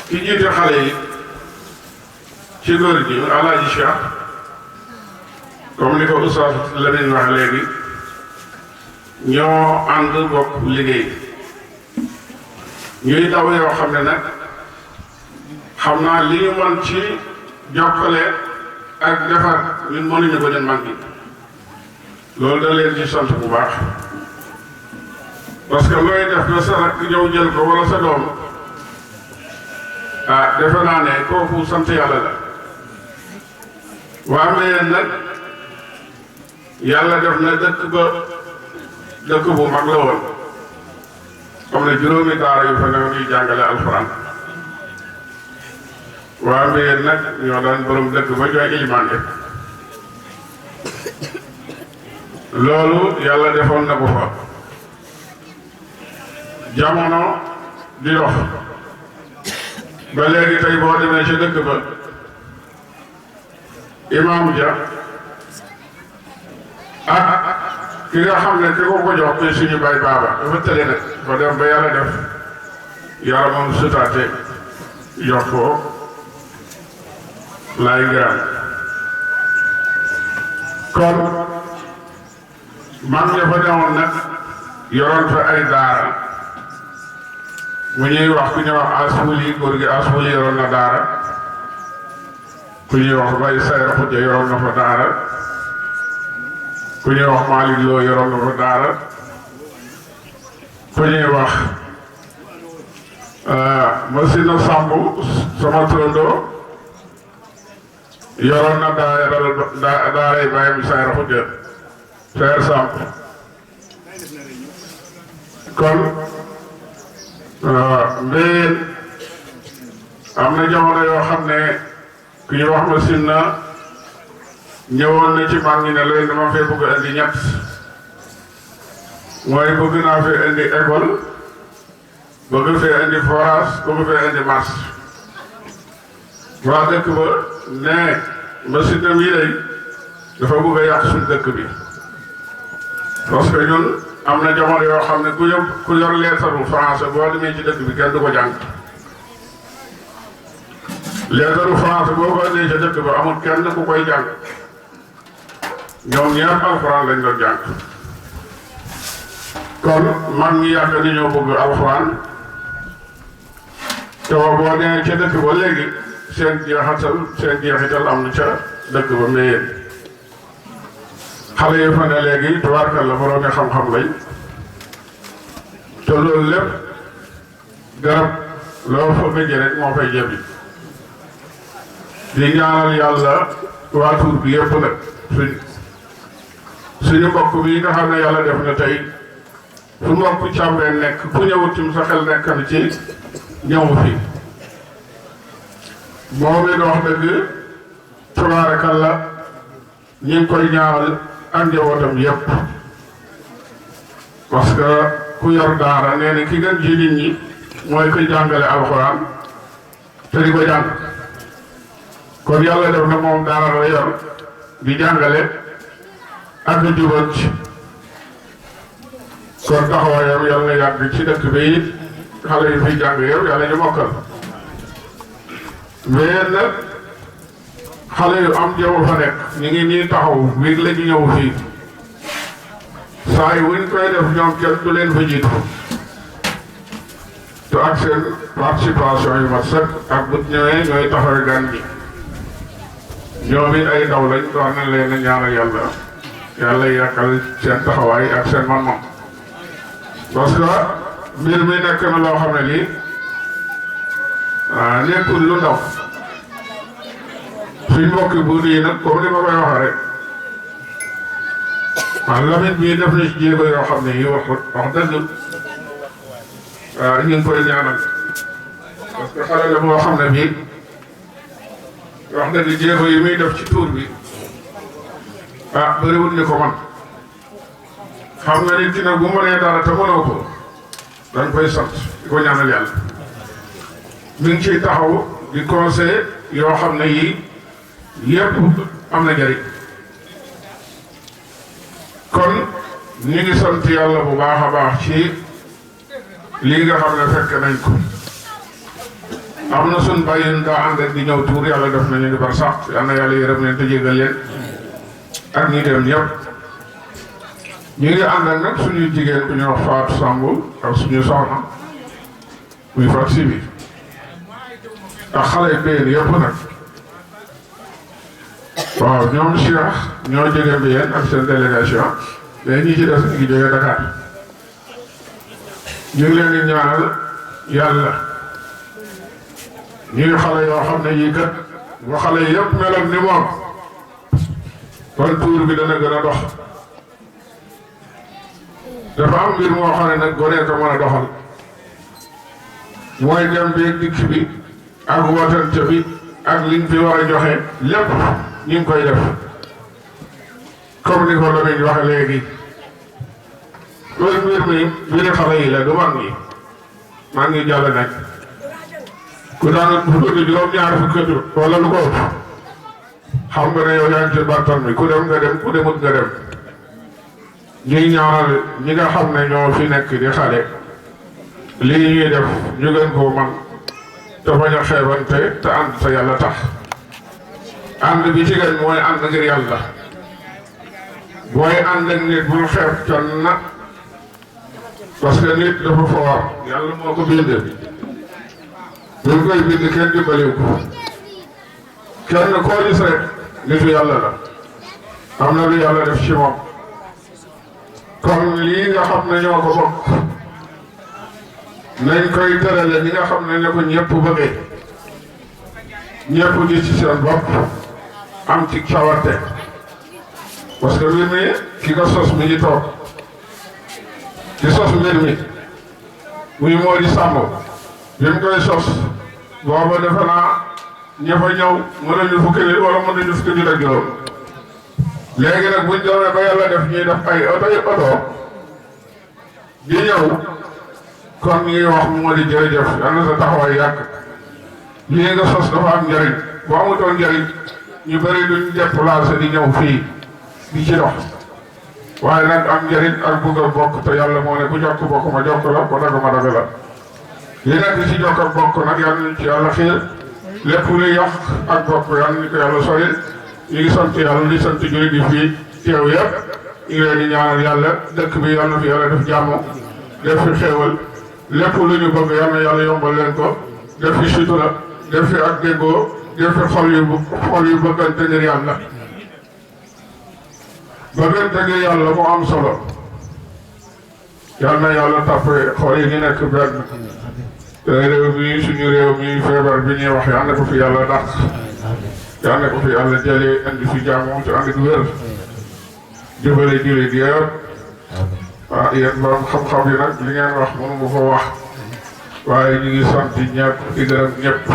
fi ki jiite xale yi ci góor gi Alaaji Cheikh comme ni ko Oustaz Lamine wax léegi ñoo ànd bokk liggéey ñuy daw yoo xam ne nag xam naa li ñu mën ci jokkale ak defar ñun mënuñu ko leen manqué loolu da leen ci sant bu baax parce que looy def na sa rak ñëw jël ko wala sa doom defe naa ne kooku sant yàlla la waa Mbéyeen nag yàlla def na dëkk bu mag la woon comme ne juróomi daara yu fa ne ñuy jàngale alxuraan waa Mbéyeen nag ñoo daan borom dëkk ba jooy ilimaan loolu yàlla defoon na ko fa jamono di dox ba léegi tey boo demee ci dëkk ba imaam ja ki nga xam ne ki ko jox muy suñu bay baaba dafa tële nag ba dem ba yàlla def yaramam sutaate jox ko laay ngiraan kon man ña fa demoon nag yoroon fa ay daara mu ñuy wax ku ñuy wax asfuli góor gi asfuli yoroon na daara ku ñuy wax bay sayra xujja yoroon na fa daara ku ñuy wax Malick Lo yoroon na fa daara ku ñuy wax Masina Samb sama turandoo yoroon na daaray bàyyam sayra xujja Seer Samb kon Mbéyeen am na jamono yoo xam ne ku ñu wax Masina ñëwoon na ci mag ñi ne leen dama fee bëgg a indi ñett mooy bëgg naa fee indi école bëgg fee indi forage bëgg fee indi marché waa dëkk ba ne Masina mii day dafa bëgg a yàq suñu dëkk bi parce que ñun am na jamono yoo xam ne ku yor leetaru français boo demee ci dëkk bi kenn du ko jàng leetaru français boo ko indee ci dëkk ba amul kenn ku koy jàng ñoom ñaar alxuraan lañ doon jàng kon mag ñi yàgg ni ñoo bëgg alxuraan te boo nee ca dëkk ba léegi seen jeexital am na ca dëkk ba Mbéyeen xale yi fa ne léegi tubaarkalla boroomi xam-xam lañ te loolu lépp garab loo fa bëggee rek moo fay jëbi di ñaanal yàlla waa Tuur bi yëpp nag suñu mbokk bi nga xam ne yàlla def na tey fu mbokk càmbeen nekk ku ñëwut tim sa xel nekk na ci ñëw fi moom it wax dëgg tabaarakalla ñu ngi koy ñaanal ak njabootam yëpp parce que ku yor daara nee na ki gën ci nit ñi mooy koy jàngale alxuraan te di ko jàng kon yàlla def na moom daara la yor di jàngale ak di jubal ci kon taxawaayam yàlla na yàgg ci dëkk bi it xale yi fiy jàng yow yàlla ñu mokkal mais nag xale yu am jaww fa nekk ñu ngi nii taxaw wéeg la ñu ñëw fii saa yi wuñ koy def ñoom kenn du leen fa jiitu te ak seen participation yu mat sëkk ak bu ñëwee ñooy taxawe gan ñi ñoom it ay ndaw lañ wax nañ leen a ñaanal yàlla yàlla yàkkal seen taxawaay ak seen man-man parce que mbir mi nekk na loo xam ne lii nekkul lu ndaw suñ mbokki buur yi nag comme ni ma koy waxee rek Lamine bii def na ci jéego yoo xam ne yi wax dëgg ñu ngi koy ñaanal parce que xale la boo xam ne bii wax dëgg jéego yi muy def ci tuur bi bëriwul ni ko man xam nga nit ki nag bu mënee dara te mënoo ko dañ koy sant di ko ñaanal yàlla mi ngi ciy taxaw di conseil yoo xam ne yii yépp am na njëriñ kon ñu ngi sant yàlla bu baax a baax ci lii nga xam ne fekk nañ ko am na suñ bàyyin daa ànd ak di ñëw tuur yàlla def nañu di bar sax yal na yàlla yërëm leen te jégal leen ak ñi dem ñëpp ñu ngi ànd ak nag suñu jigéen bu ñuy wax Fatou Samb ak suñu soxna muy Fatou Sibi ak xale Mbéyeen yëpp nag waaw ñoom Cheikh ñoo jóge Mbéyeen ak seen délégation mais ñi ci des ñu ngi jóge Dakar ñu ngi leen di ñaanal yàlla ñuy xale yoo xam ne yii kat bu xale yëpp meloon ni moom kon tuur bi dana gën a dox dafa am mbir moo xam ne nag gone ko mën a doxal mooy dem bi dikk bi ak wootante bi ak liñ fi war a joxe lépp ñu ngi koy def comme ni ko Lamine waxe léegi loolu mbir mi mbiri xale yi la du mag ñi mag ñi jàll nañ ku daan fukki juróom-ñaar fukki wala lu ko ëpp xam nga ne yow yaa ngi ci bartal mi ku dem nga dem ku demut nga dem ñuy ñaanal ñi nga xam ne ñoo fi nekk di xale lii ñuy def ñu gën koo man te bañ a xeebante te ànd te yàlla tax ànd bi ci gën mooy ànd ngir yàlla booy ànd ak nit bul xeeb kenn na parce que nit dafa foor yàlla moo ko bind buñ koy bind kenn dimbaliw ko kenn koo gis rek nitu yàlla la am na lu yàlla def ci moom kon lii nga xam ne ñoo ko bokk nañ koy tërale ñi nga xam ne ne ko ñëpp bëggee ñëpp gis ci seen bopp am ci cawarte parce que mbir mi ki ko sos mi ngi toog ki sos mbir mi muy moo di sàmm bi mu koy sos booba defe naa ña fa ñëw mën nañu fukki nit wala mën nañu fukki nit ak juróom léegi nag buñ demee ba yàlla def ñuy def ay oto di ñëw kon ñuy wax moo di jërëjëf yal na sa taxawaay yàgg lii nga sos dafa am njëriñ bu amutoon njëriñ ñu bëri duñ déplacé di ñëw fii di ci dox waaye nag am njëriñ ak bëgg a bokk te yàlla moo ne ku jokk bokk ma jokk la ko dagg ma dagg la li nag di ci jokk ak bokk nag yal nañ ci yàlla xiir lépp luy yàq ak bokk yal nañ ko yàlla sori ñu ngi sant yàlla di sant jullit yi fii teew yëpp ñu ngi leen di ñaanal yàlla dëkk bi yal na fi yàlla def jàmm def fi xéewal lépp lu ñu bëgg yal na yàlla yombal leen ko def fi sutura def fi ak déggoo def fi xol yu bëggante ngir yàlla bëggante ngir yàlla moo am solo yal na yàlla tàppe xol yi ñu nekk benn te réew mi suñu réew mi feebar bi ñuy wax yal na ko fi yàlla dàq yal na ko fi yàlla jëlee indi fi jàmm te andi wér jëbale jullit yëpp yéen borom xam-xam yi nag li ngeen wax mënu ma ko wax waaye ñu ngi sant ñëpp di gërëm ñëpp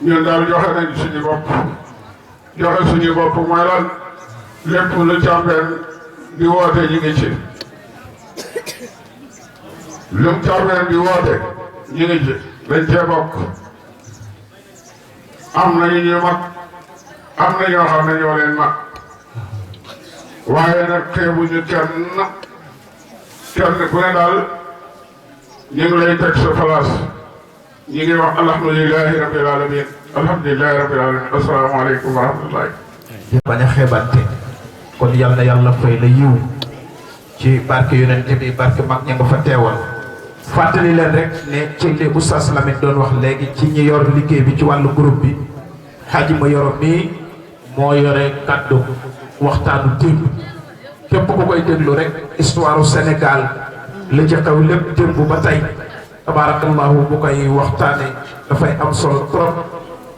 ñun daal joxe nañ suñu bopp joxe suñu bopp mooy lan lépp lu càmbeen di woote ñu ngi ci lu càmbeen di woote ñu ngi ci dañ cee bokk am na ñu mag am na ñoo xam ne ñoo leen mag waaye nag xeebuñu kenn ku ne daal ñu ngi lay teg sa place ñu ngi wax alhamdulilahi rabbil alamin alhamdulilahi rabbil alamin asalaamaaleykum wa rahmatullahi bañ a xeebante kon yal na yàlla fay la yiw ci barke yonent bi barke mag ña nga fa teewal fàttali leen rek ne ci li Oustaz Lamine doon wax léegi ci ñi yor liggéey bi ci wàllu groupe bi xaji ma yoro mii moo yore kaddu waxtaanu démb képp ku koy déglu rek histoire Sénégal la ci xew lépp démb ba tey tabarakallahu bu koy waxtaane dafay am solo trop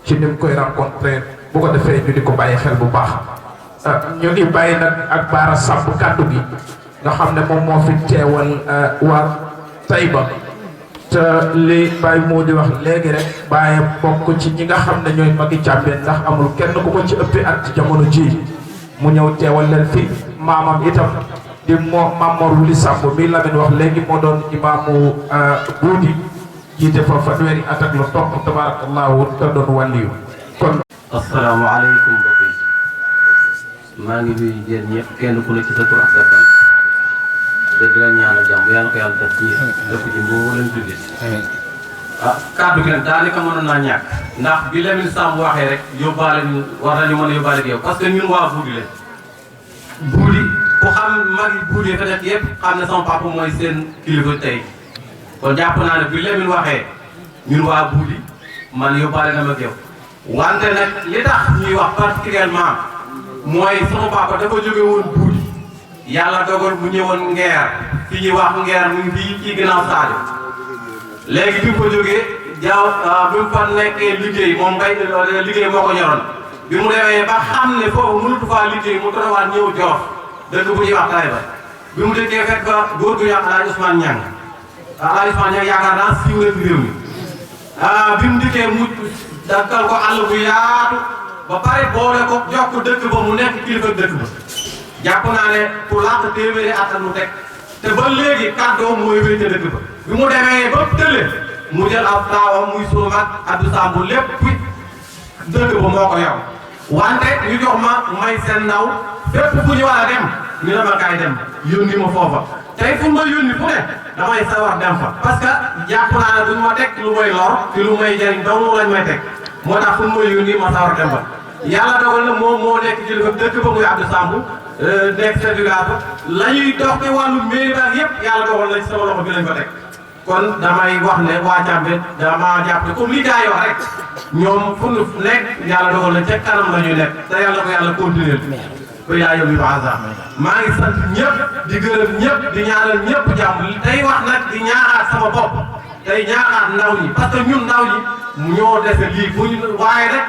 ci ni mu koy rencontré bu ko defee ñu di ko bàyyi xel bu baax ñu ngi bàyyi nag ak Baara Samb kàddu gi nga xam ne moom moo fi teewal waa Taïba te li Baye moo di wax léegi rek Baye bokk ci ñi nga xam ne ñooy magi càmbeen ndax amul kenn ku ko ci ëppi at ci jamono ji mu ñëw teewal leen fi maamam itam di Mamor Wuli Samb mi Lamine wax léegi moo doon imaamu Buudi jiite fa fanweeri at ak lu topp tabarakallahu te doon wàlliyu kon asalaamaaleykum mbokk yi maa ngi nuyu yéen ñëpp kenn ku ne ci sa tur ak sa sant dëgg la ñaanal jàmm yàlla ko yàlla def ci dëkk ji moo leen jullit kàddu gi nag daanaka mënoon naa ñàkk ndax bi Lamine Samb waxee rek yóbbaale ñu war nañu mën a yóbbaale ak yow parce que ñun waa Buudi lañ Buudi ku xam mag yi Buudi fa nekk yëpp xam ne sama papa mooy seen kilifa tey kon jàpp naa ne bi Lamine waxee ñun waa Buudi man yóbbaale na ma ak yow wante nag li tax ñuy wax particulièrement mooy sama papa dafa jóge woon Buudi yàlla dogal mu ñëwoon Ngeer fi ñuy wax Ngeer mu ngi fii ci ginnaaw Sadio léegi bi mu ko jógee jaaw bi mu fa nekkee liggéey moom mbay liggéey moo ko ñoroon bi mu demee ba xam ne foofu mënatu faa liggéey mu dorawaat ñëw Jolof dëkk bu ñuy wax Taïba bi mu dëkkee fekk ba góor gu yàq Alaaji Ousmane Niang Alaaji Ousmane Niang yaakaar naa siiw na ci réew mi bi mu dikkee mu dakkal ko àll bu yaatu ba pare boole ko jox ko dëkk ba mu nekk kilifa dëkk ba jàpp naa ne pour laata téeméeri at mu teg te ba léegi kàddoom mooy wéy ca dëkk ba bi mu demee ba tële mu jël ab taawam muy sunu mag Abdou Samb lépp dëkk ba moo ko yor wante ñu jox ma may seen ndaw fépp fu ñu war a dem ñu ne ma kaay dem yónni ma foofa tey fu ma yónni fu ne damay sawar dem fa parce que jàpp naa ne duñ ma teg lu may lor ci lu may jëriñ dong lañ may teg moo tax fu ma yónni ma sawar dem fa yàlla dogal na moom moo nekk kilifa dëkk ba muy Abdou Samb nekk certificat ba la ñuy dox ci wàllu mairie ba yëpp yàlla dogal na ci sama loxo bi lañ ko teg kon damay wax ne waa Càmbeen dama jàpp ne comme li gars yi wax rek ñoom fu ñu nekk yàlla dogal na ca kanam la ñuy nekk te yàlla ko yàlla continuer ba yaa yow yu baax maa ngi sant ñëpp di gërëm ñëpp di ñaanal ñëpp jàmm tey wax nag di ñaaxaat sama bopp tey ñaaxaat ndaw ñi parce que ñun ndaw ñi ñoo dese lii fu ñu waaye rek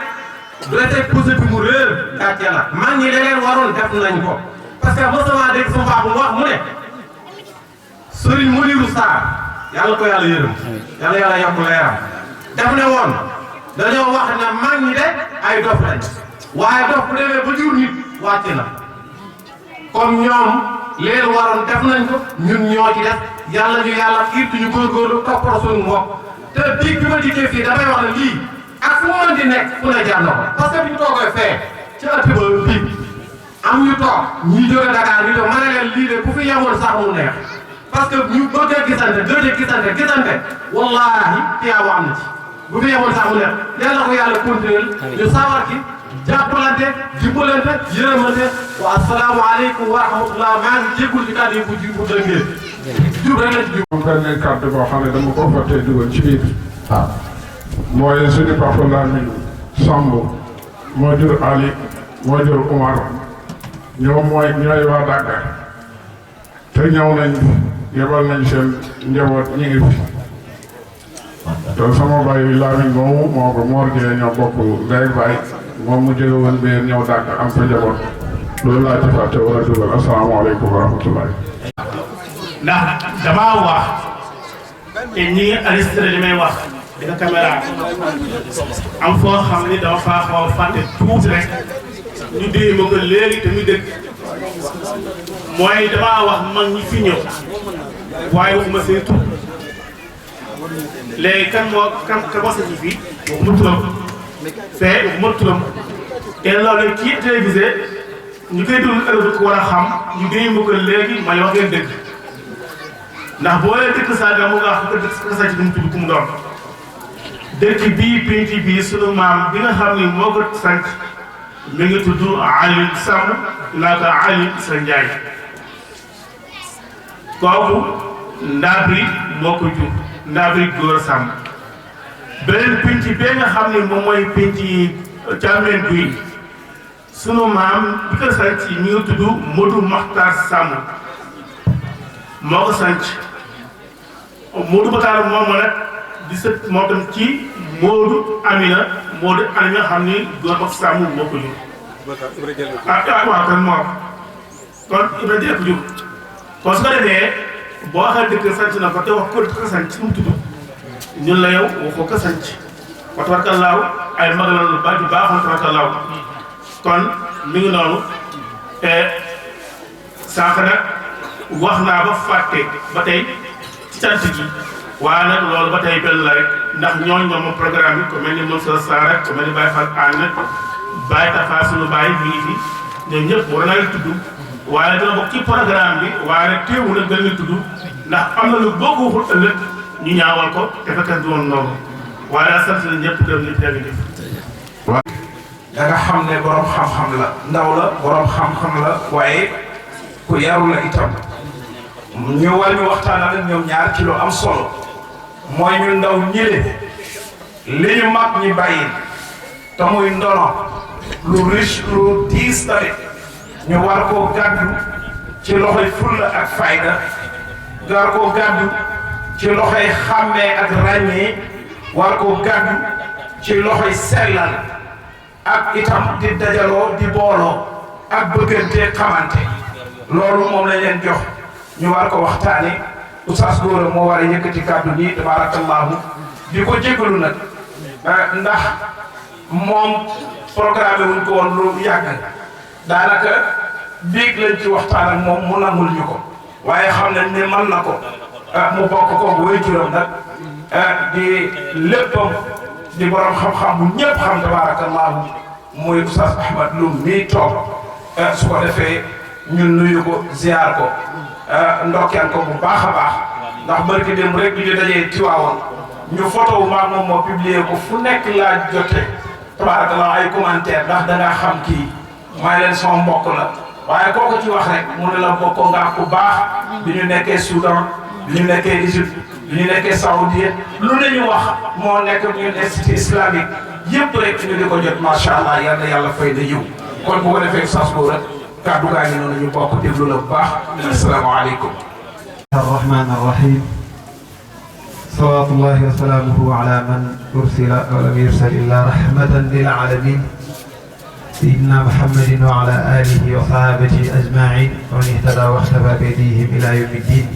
bu dee pousse bi mu réer gàcce la mag ñi leneen waroon def nañ ko parce que mosuma dégg sama papa mu wax mu ne Serigne Mounirou Sarr yàlla ko yàlla yërëm yàlla yokk leeram def ne woon dañoo wax ne mag ñi de ay dof lañ waaye dof bu demee ba jur nit wàcc na comme ñoom leen waroon def nañ ko ñun ñoo ci def yàlla ñu yàlla xiirtu ñu góorgóorlu toppatoo suñu mbokk te diig bi ma dikkee fii damay wax ne lii ak fu mu mën di nekk fu ne jaar na ko parce que bi ñu toogee fee ci ëtt ba bii am ñu toog ñi jóge Dakar ñu toog ma ne leen lii de ku fi yemoon sax mu neex parce que ñu bëggee gisante wallaahi tiyaabo am na ci bu fi yemoon sax mu neex yàlla ko yàlla continuer ñu sawar ci jàppalante jubbalante yërëmante wa asalaamaaleykum wa rahmatullah maa ngi jéggul ci kàddu yi bu dëngee jub rek la ci jub moom benn kàddu boo xam ne dama ko fàttee dugal ci biir waaw mooy suñu papa Lamine Samb moo jur Ali moo jur Umar ñoom ñooy waa Dakar te ñëw nañ yebal nañ seen njaboot ñi ngi fi te sama baay Lamine moomu moo ko Mor Dieng ñoo bokk ndey baay moom mu jóge woon biir ñëw Dakar am fa njaboot loolu laa ci fàtte wala dugal asalaamaaleykum wa rahmatullahi. ndax damaa wax te ñi ngi enregistré li may wax di nga caméra am foo xam ni dama faa xaw a fàtte tuuti rek ñu déy ma ko léegi te muy dëgg mooy damaa wax mag ñi fi ñëw waaye waxuma seen tur léegi kan moo sa ñi fii waxuma turam fee waxuma turam te loolu kii télévisé ñu koy déglu ëllëg ko war a xam ñu déy ma ko léegi may wax ngeen dëgg ndax boo leen dëkk saaga mu nga wax ko dëkk sa ci du mu tudd ku mu doon dëkk bii pénc bii sunu maam bi nga xam ni moo ko sanc mi ngi tudd Aliou Samb naa ko Aliou Issa Ndiaye kooku Ndabri moo ko jur Ndabri góor Samb beneen pénc bee nga xam ni moom mooy pénc càmmeen bi sunu maam bi ko sanc mi ngi tudd Modou Makhtar Samb moo ko sanc Modou Makhtar moom nag di sët moo tam ci Modou Amina nga xam ni góor ba Samb moo ko jur waaw kon moo kon Ibra Jël ko jur kon su ko defee boo waxee dëkk sanc na ko te wax ko dëkk sanc su mu tudd ñun la yow waxoo ko sanc wa tabarakallaahu ay mag la lu baax ju baaxoon tabarakallaahu kon mi ngi noonu sànq nag wax naa ba fàtte ba tey ci cant gi waaye nag loolu ba tey benn la rek ndax ñooñ ñoom programme bi ku mel ni Moussa Sarr ak ku mel ni Baye Fall Anne Baye Tafa sunu Baye mi ngi fi ñoom ñëpp war naa leen tudd waaye dina bokk ci programme bi waaye nag teewul nag dañ leen tudd ndax am na lu boo ko waxul ëllëg ñu ñaawal ko te fekk du woon noonu waaye daal sant nañ ñëpp dem ñëpp yaa ngi def. waaw da nga xam ne borom xam-xam la ndaw la borom xam-xam la waaye ku yaru la itam ñu war ñu waxtaan ak ñoom ñaar ci lu am solo mooy ñu ndaw ñële li ñu mag ñi bàyyi te muy ndono lu riche lu diis tamit ñu war koo gàddu ci loxoy fulla ak fayda war koo gàddu ci loxoy xàmmee ak ràññee war koo gàddu ci loxoy sellal ak itam di dajaloo di booloo ak bëggante xamante loolu moom lañ leen jox ñu war ko waxtaane Oustaz Gora moo war a yëkkati kàddu nii tabarakallahu di ko jégalu nag ndax moom programme wuñ ko woon lu yàgg daanaka biig lañ ci waxtaan ak moom mu nangul ñu ko waaye xam nañ ne mën na ko mu bokk ko wéy juróom nag di léppam di borom xam-xam bu ñëpp xam tabarakallahu muy Oustaz Ahmad Loum mii toog su ko defee ñun nuyu ko ziar ko ndokkeel ko bu baax a baax ndax barki démb rek bi ñu dajee Tiwaawoon ñu photo wu maag moom moo publier ko fu nekk laa jote tabarakallah ay commentaire ndax da ngaa xam kii maa leen sama mbokk la waaye kooku ci wax rek mu ne la bokkoo nga ku baax bi ñu nekkee Soudan bi ñu nekkee Égypte bi ñu nekkee Saoudien lu ne ñu wax moo nekk ñun institut islamique yëpp rek ñu di ko jot macha allah yal na yàlla fay na yiw kon bu ko defee Oustaz Gora kàddu gaa ngi noonu ñu bokk déglu la bu baax asalaamaaleykum. الرحمن الرحيم صلوات الله وسلامه على من أرسل ولم يرسل إلا رحمة للعالمين سيدنا محمد وعلى آله وصحابه أجمعين ومن اهتدى واختفى بهديهم إلى يوم الدين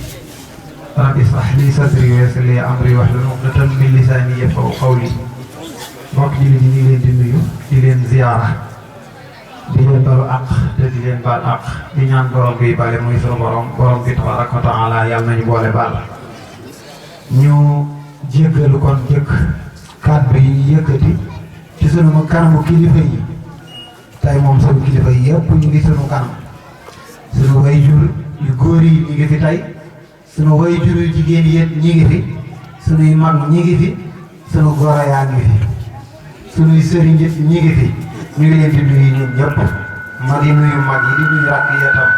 رب اشرح لي صدري ويسر لي أمري واحلل عقدة من لساني يفقهوا قولي mbokk ji di leen di nuyu di leen ziyaara di leen balu àq te di leen baal àq di ñaan borom bi bale muy sunu borom bi tabaraka wa taala yàlla nañu boole baal ñu jéggalu kon jëkk kàddu yi yëkkati ci sunu kanamu kilifa yi tey moom sunu kilifa yi yëpp ñu ngi sunu kanam sunu wayjur yu góor yi ñu ngi fi tey sunu wayjur yu jigéen yi ñi ngi fi sunuy mag ñi ngi fi sunu goro yaa ngi fi sunuy sëriñ yi ñi ngi fi ñu ngi leen di nuyu ñun ñëpp ma di nuyu mag yi di nuyu rakk yi itam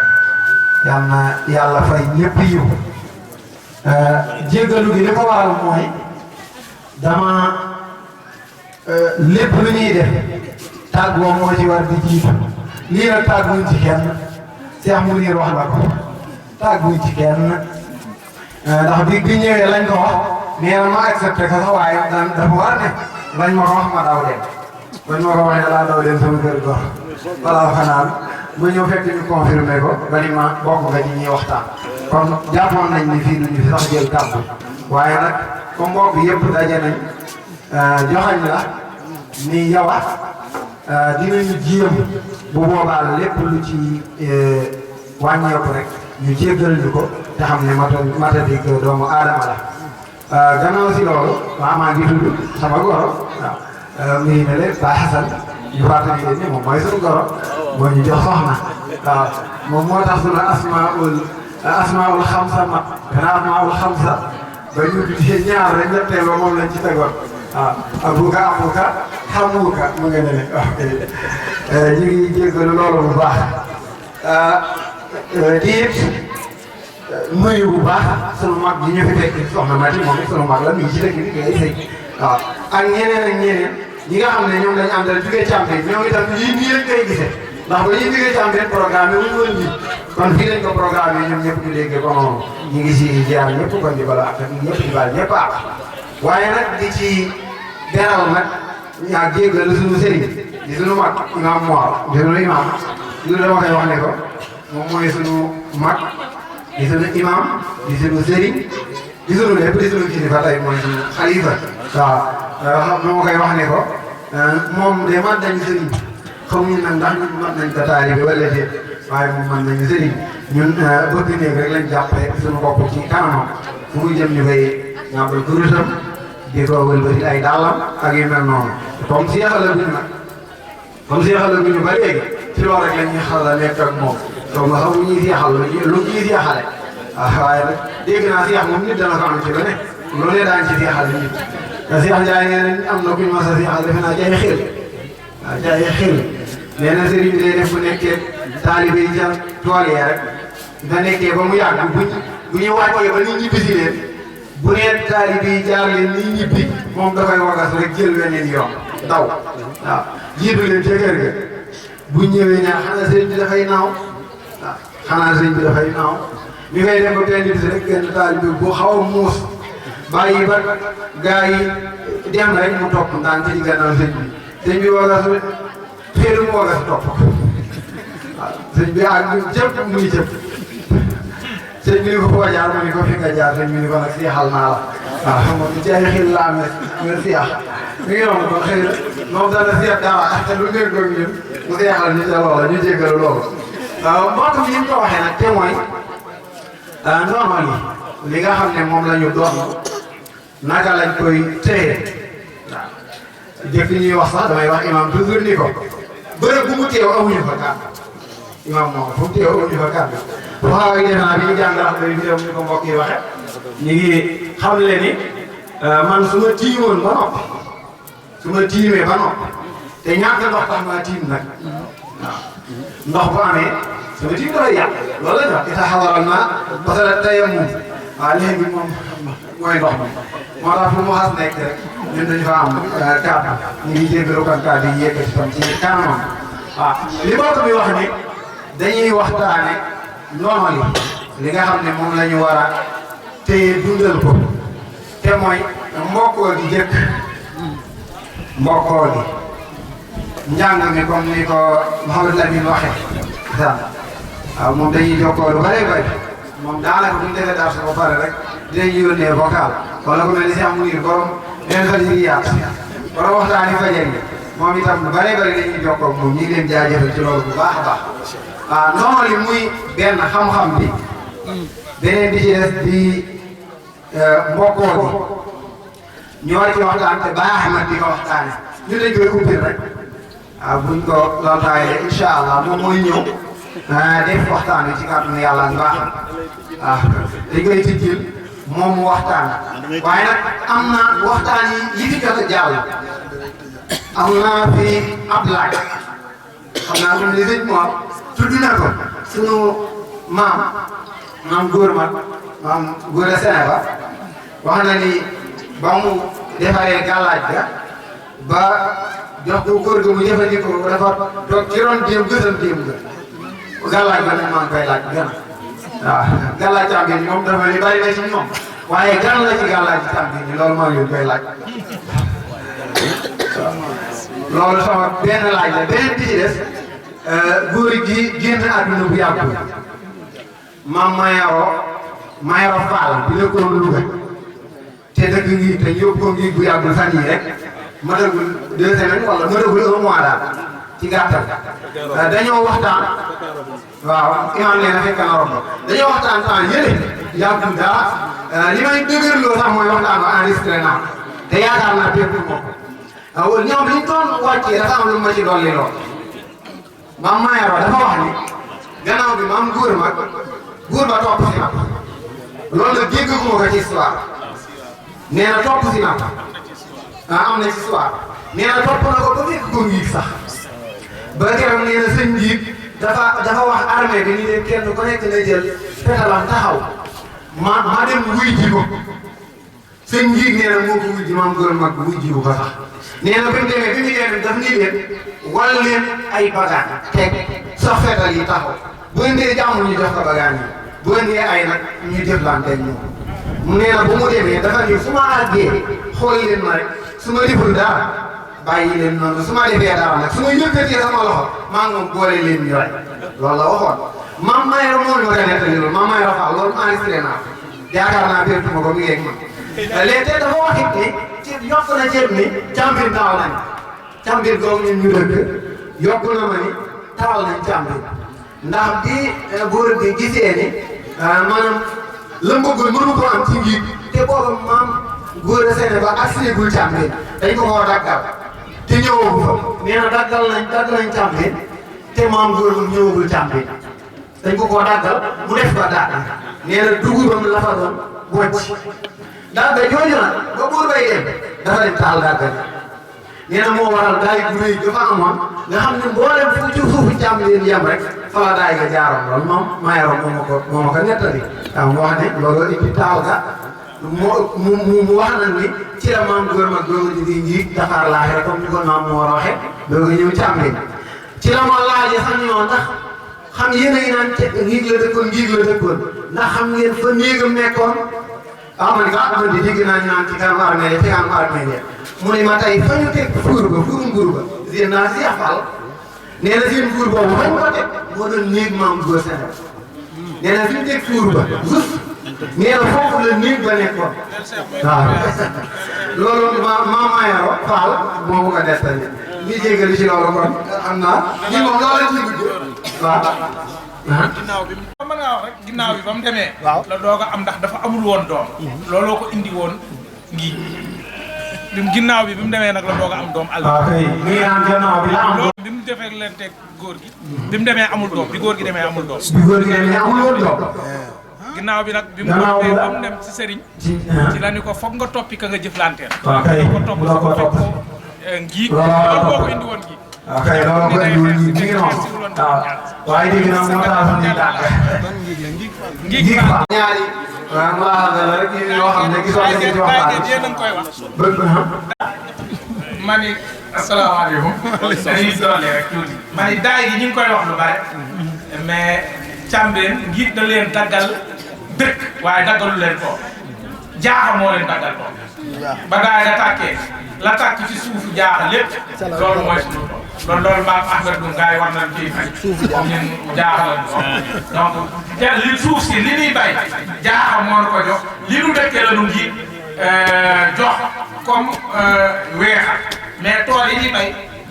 yal na yàlla fay ñëpp yiw jéggalu gi li ko waral mooy dama lépp lu ñuy def tàggoo moo ci war di jiitu lii nag tàgguñ ci kenn Cheikh Mounir wax na ko tàgguñ ci kenn ndax bi ñëwee lañ ko wax nee na ma accepté ko sax waaye dafa war ne lañ ma ko wax ma daw dem bañ ma ko waxee laa daw dem sama kër gox balaa fanaan ma ñëw fekk ñu confirmé ko ba ni ma bokk nga ci ñuy waxtaan kon jàppoon nañ ni fii duñu fi sax jël kàddu waaye nag comme mbokk yëpp daje nañ joxañ la ni yow dinañu jéem bu boobaa lépp lu ci wàññeeku rek ñu jéggal ñu ko te xam ne matadik doomu aadama la gannaaw si loolu maa ngi tudd sama goro waaw mu ngi mel Ba Xasan ñu fàttali leen ni moom mooy suñu goro moo ñu jox soxna waaw moom moo tax suñu asmaul xamsa mat gannaaw asmaul xamsa ba ñu tuddee ñaar rek ñetteel ba moom lañ ci tegoon waaw abuka amuka xamuka mu ngi ne wax ñu ngi jéggalu loolu bu baax di it nuyu bu baax sunu mag yi ñu fi fekk soxna Mati moom it sunu mag la mi ngi ci dëkk bi ngay sëy waaw ak ñeneen ñi nga xam ne ñoom lañu àndal jugee Càmbeen ñoom itam lii nii rek ngay gisee ndax ba ñuy jugee Càmbeen programme wuñu woon nii kon fii lañ ko programme yi ñoom ñëpp ñu déggee ko noonu ñu ngi si jaar ñëpp kon di bala ak ñëpp di baal ñëpp ak waaye nag di ci beral nag ñaa jéggal suñu sëriñ di suñu mag imam Mor di suñu imam yu dama koy wax ne ko moom mooy suñu mag di suñu imam di suñu sëriñ di suñu lépp di suñu kilifa tey mooy suñu xalifa waaw moo koy wax ne ko moom de man nañu sëriñ xamuñu nag ndax ñun mën nañ ko taalibe wala déet waaye moom mën nañu sëriñ ñun bëgg néeg rek lañ jàppee suñu bopp ci kanamam fu muy jëm ñu koy ñàmbal kurusam di ko wëlbati ay dàllam ak yu mel noonu comme si yaxalaguñu nag comme si yaxalaguñu ba léegi ci loolu rek la ñuy xala nekk ak moom donc nga xam lu ñuy seexal lu ñuy seexale waaye nag dégg naa seex moom nit dana ko am ci lu ne lu ne daañu ci seexal nit Seex Njaay nee nañ am na ku ñu mas a seexal defe naa jaay xel waaw jaay xel nee na sëriñ bi day def bu nekkee taalibe yi ca tool yi rek nga nekkee ba mu yàgg bu ñu wàccee ba nit ñibbi si leen bu nee taalibe yi jaar leen ni ñibbi moom dafay wagas rek jël weneen yoon daw waaw jiitu leen ca kër ga bu ñëwee ñaar xanaa sëriñ bi dafay naaw waaw xanaa sëriñ bi dafay naaw ñu ngay dem ba benn bis rek genn taalibe bu xaw a muus bàyyi ba gaa yi dem rek mu topp ndànk ci gannaaw sëñ bi wagas xëy mu wagas topp waaw sëñ bi ak jëpp muy jëpp sëñ bi ni ko foo jaar mu ni ko fi nga jaar sëñ bi ni ko nag seexal naa la waaw xam nga ci ay xel laa amee nga seex mi ngi noonu kon xëy na moom dana seet dara te lu ngeen ko ñun mu seexal ñu ca loola ñu jéggal loolu waaw mbokk mi ñu ko waxee nag te mooy normal yi li nga xam ne moom la ñu doon naka lañ koy téye waaw jëkk ñuy wax sax damay wax imam toujours ni ko bërëb bu mu teew amuñu fa kàddu imam moom fu mu teew amuñu fa kàddu waaw defe naa bi ñu jàng ndax day vidéo ni ko mbokk yi waxe ñu ngi xam le ni man su ma tiimoon ba noppi su ma tiimee ba noppi te ñàkk ndox tax maa tiim nag waaw ndox bu amee su ma tiim dafay yàq loolu la ñu wax ita xawaral naa parce que tayam moom waaw léegi moom mooy ndox mi moo tax fu mu xas nekk rek ñun dañu fa am kàddu ñu ngi jéggalu kan kàddu yi yëkkati tam ci kanamam waaw li mbokk mi wax ni dañuy waxtaane normal yi li nga xam ne moom la ñu war a téye dundal ko te mooy mbokkoo gi jëkk mbokkoo gi njàng mi comme ni ko Mouhamadou Lamine waxee waaw moom dañuy jokkoo lu bëree bëri moom daanaka bu ñu defee dara ba pare rek dinañ yónnee vocal wala ku mel ni Cheikh Mounir borom benn fan yi yaat borom waxtaani fajar yi moom itam lu bëree bëri dañuy jokkoo moom ñu ngi leen jaajëfal ci loolu bu baax a baax waaw noonu li muy benn xam-xam bi beneen bi ci des di mbokkoo bi ñu war ci waxtaan te baax na di ko waxtaane ñu dañ koy ubbil rek waaw buñ ko laltaayee incha allah moom mooy ñëw def waxtaan wi ci kàttanu yàlla ak baaxam waaw dañ koy tijjil moom mu waxtaan waaye nag am na waxtaan yi fi jot a jàll am naa fi ab laaj xam naa ko li sëñ Mor tudd na ko sunu maam góor a Sénégal wax na ni ba mu defaree gàllaaj ga ba jox ko góor gi mu jëfandikoo ko dafa toog ci ron déem gësam déem ga gàllaaj ba nag maa ngi koy laaj gën waaw gàllaaj càmbi ni moom dafa ni bari na ci ñoom waaye gan la ci gàllaaj càmbi ni loolu maa ngi koy laaj loolu sama benn laaj la beneen bi ci des góor gi génn àdduna bu yàggul maam Mayoro Fall bi nekkoon Louga te dëkk ngi te yóbbu ko ngi bu yàggul fan yii rek matagul 2 semaines wala matagul 1 mois daal ci gàttal dañoo waxtaan waaw imaam nee na fekk na romb dañoo waxtaan temps yële yàggul dara li may dëgërloo sax mooy waxtaan ba enregistré naa te yaakaar naa dégg moom ñoom liñ doon wàccee dafa am lu ma ci dolli lool maam Mayoro dafa wax ni gannaaw bi maam góor ba topp si na loolu nag dégguma ko ci histoire nee na topp si na am na ci histoire nee na topp na ko ba fekk ko ngiig sax ba keroog nee na sëñ njiit dafa wax armée bi ni leen kenn ku nekk na jël petalam taxaw ma dem wuy ji ko sëñ njiit nee na moo ko wuy ji maam góor mag wuy ji ko sax nee na bi mu demee daf ni leen wal leen ay bagaan teg sax fetal yi taxaw bu indee jàmm ñu jox ko bagaan yi bu indee ay nag ñu jëflanteeg ñoom mu nee na bu mu demee dafa ni su ma àggee xool leen ma rek su ma deful dara bàyyi leen noonu su ma defee dara nag su ma yëkkatee sama loxo maa ngi moom boole leen ñu rek loolu la waxoon maam Mayoro moo ñu ma ko nettali loolu maam Mayoro Fall loolu enregistré naa ko yaakaar naa pertuma ko mi ngi ak man léegi te dafa wax it ni ci yokk na ceeb ni càmbir taal nañ càmbir googu ñun ñu dëkk yokk na ma ni taal nañ càmbir ndax bi góor bi gisee ni maanaam la bëggoon mënu ko am ci njiit te boobu maam góor a sene ba agseegul càmbir dañ ko koo daggal te ñëwoogu fa nee na dagg nañ càmbir te maam góor ñëwagul càmbir dañ ko koo daggal mu def ba dagg nee na dugubam la fa doon wàcc dagg jooju nag ba góor bay dem dafa dem taal dagg nee na moo waral daay bu rëy dafa amoon nga xam ne mboolem fu ci suufu càmbir yem rek fa la daay ga jaaroon loolu moom Mayoro moo ma ko nettali waaw mu wax ne loolu indi taal ga mu wax na ni ci la maam góor mag dooga jógee njiit Dakar laaxee comme ni ko maam moo war a waxee dooga ñëw càmbir ci la ma laajee sax ñoo ndax xam yéen a ngi naan ngiig la dëkkoon ndax xam ngeen fa néegam nekkoon man di dégg naa ñu naan ci kanam armée yi tegaan ko armée yi mu ne ma tey fa ñu teg fuur ba seen naa si afal nee na seen fuur boobu fa ñu ko teg moo doon néeg maam góor Sénégal nee na fi ñu teg fuur ba juste nee na foofu la néeg ba nekkoon waaw loolu maam Mayoro Fall moo ko nettali li jégali ci loolu kon xam naa ñi moom loolu la ci gudd waaw ginnaaw bi mën naa wax rek ginnaaw bi ba mu demee la doog a am ndax dafa amul woon doom looloo ko indi woon ngi ginnaaw bi mu demee nag la doog a am doom waaw kay ngi naan ginnaaw bi la am doom bi mu defee leen teg góor gi bi mu demee amul doom bi góor gi demee amul doom bi góor gi demee amul woon doom ginnaaw bi nag bi mu demee ba mu dem ci sëriñ ci la ni ko foog nga toppi ka nga jëflanteel waaw kay ko topp si ko fekk ko ngi loolu boo ko indi woon ngi waaw kay loolu ko indi woon ngi mi ngi noonu waaw waaye dégg naa moo tax ñu dàq ngi fa ñaari waaw mu laa la rek yoo xam ne gisoon nañu ci waxtaan yéen a ngi koy wax bëgg na ma ni asalaamaaleykum dañuy doole rek tuuti ma ni daay gi ñu ngi koy wax lu bare mais càmbeen ngiit da leen daggal dëkk waaye daggalu leen ko jaaxa moo leen daggal ko ba daay da tàkkee la tàkk ci suufu jaaxa lépp loolu mooy suñu ko loolu maam Ahmed Dum gars yi war nañ ciy fay ñun jaaxa la donc li suuf si li ñuy bay jaaxa moo ko jox li nu dëkkee la nu ngi jox comme weexal mais tool yi ñuy bay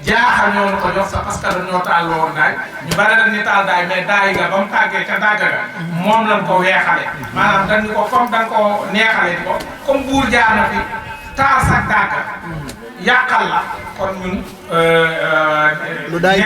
jaaxa ñoo nu ko jox sax parce que dañoo taal woon daay ñu bari dañ ni taal daay mais daay ga ba mu tàggee ca dàgg ga moom lañ ko weexale maanaam dañ ko comme dañ ko neexale di ko comme buur jaar na fi taal sax dàgg yàqal la kon ñun. lu daay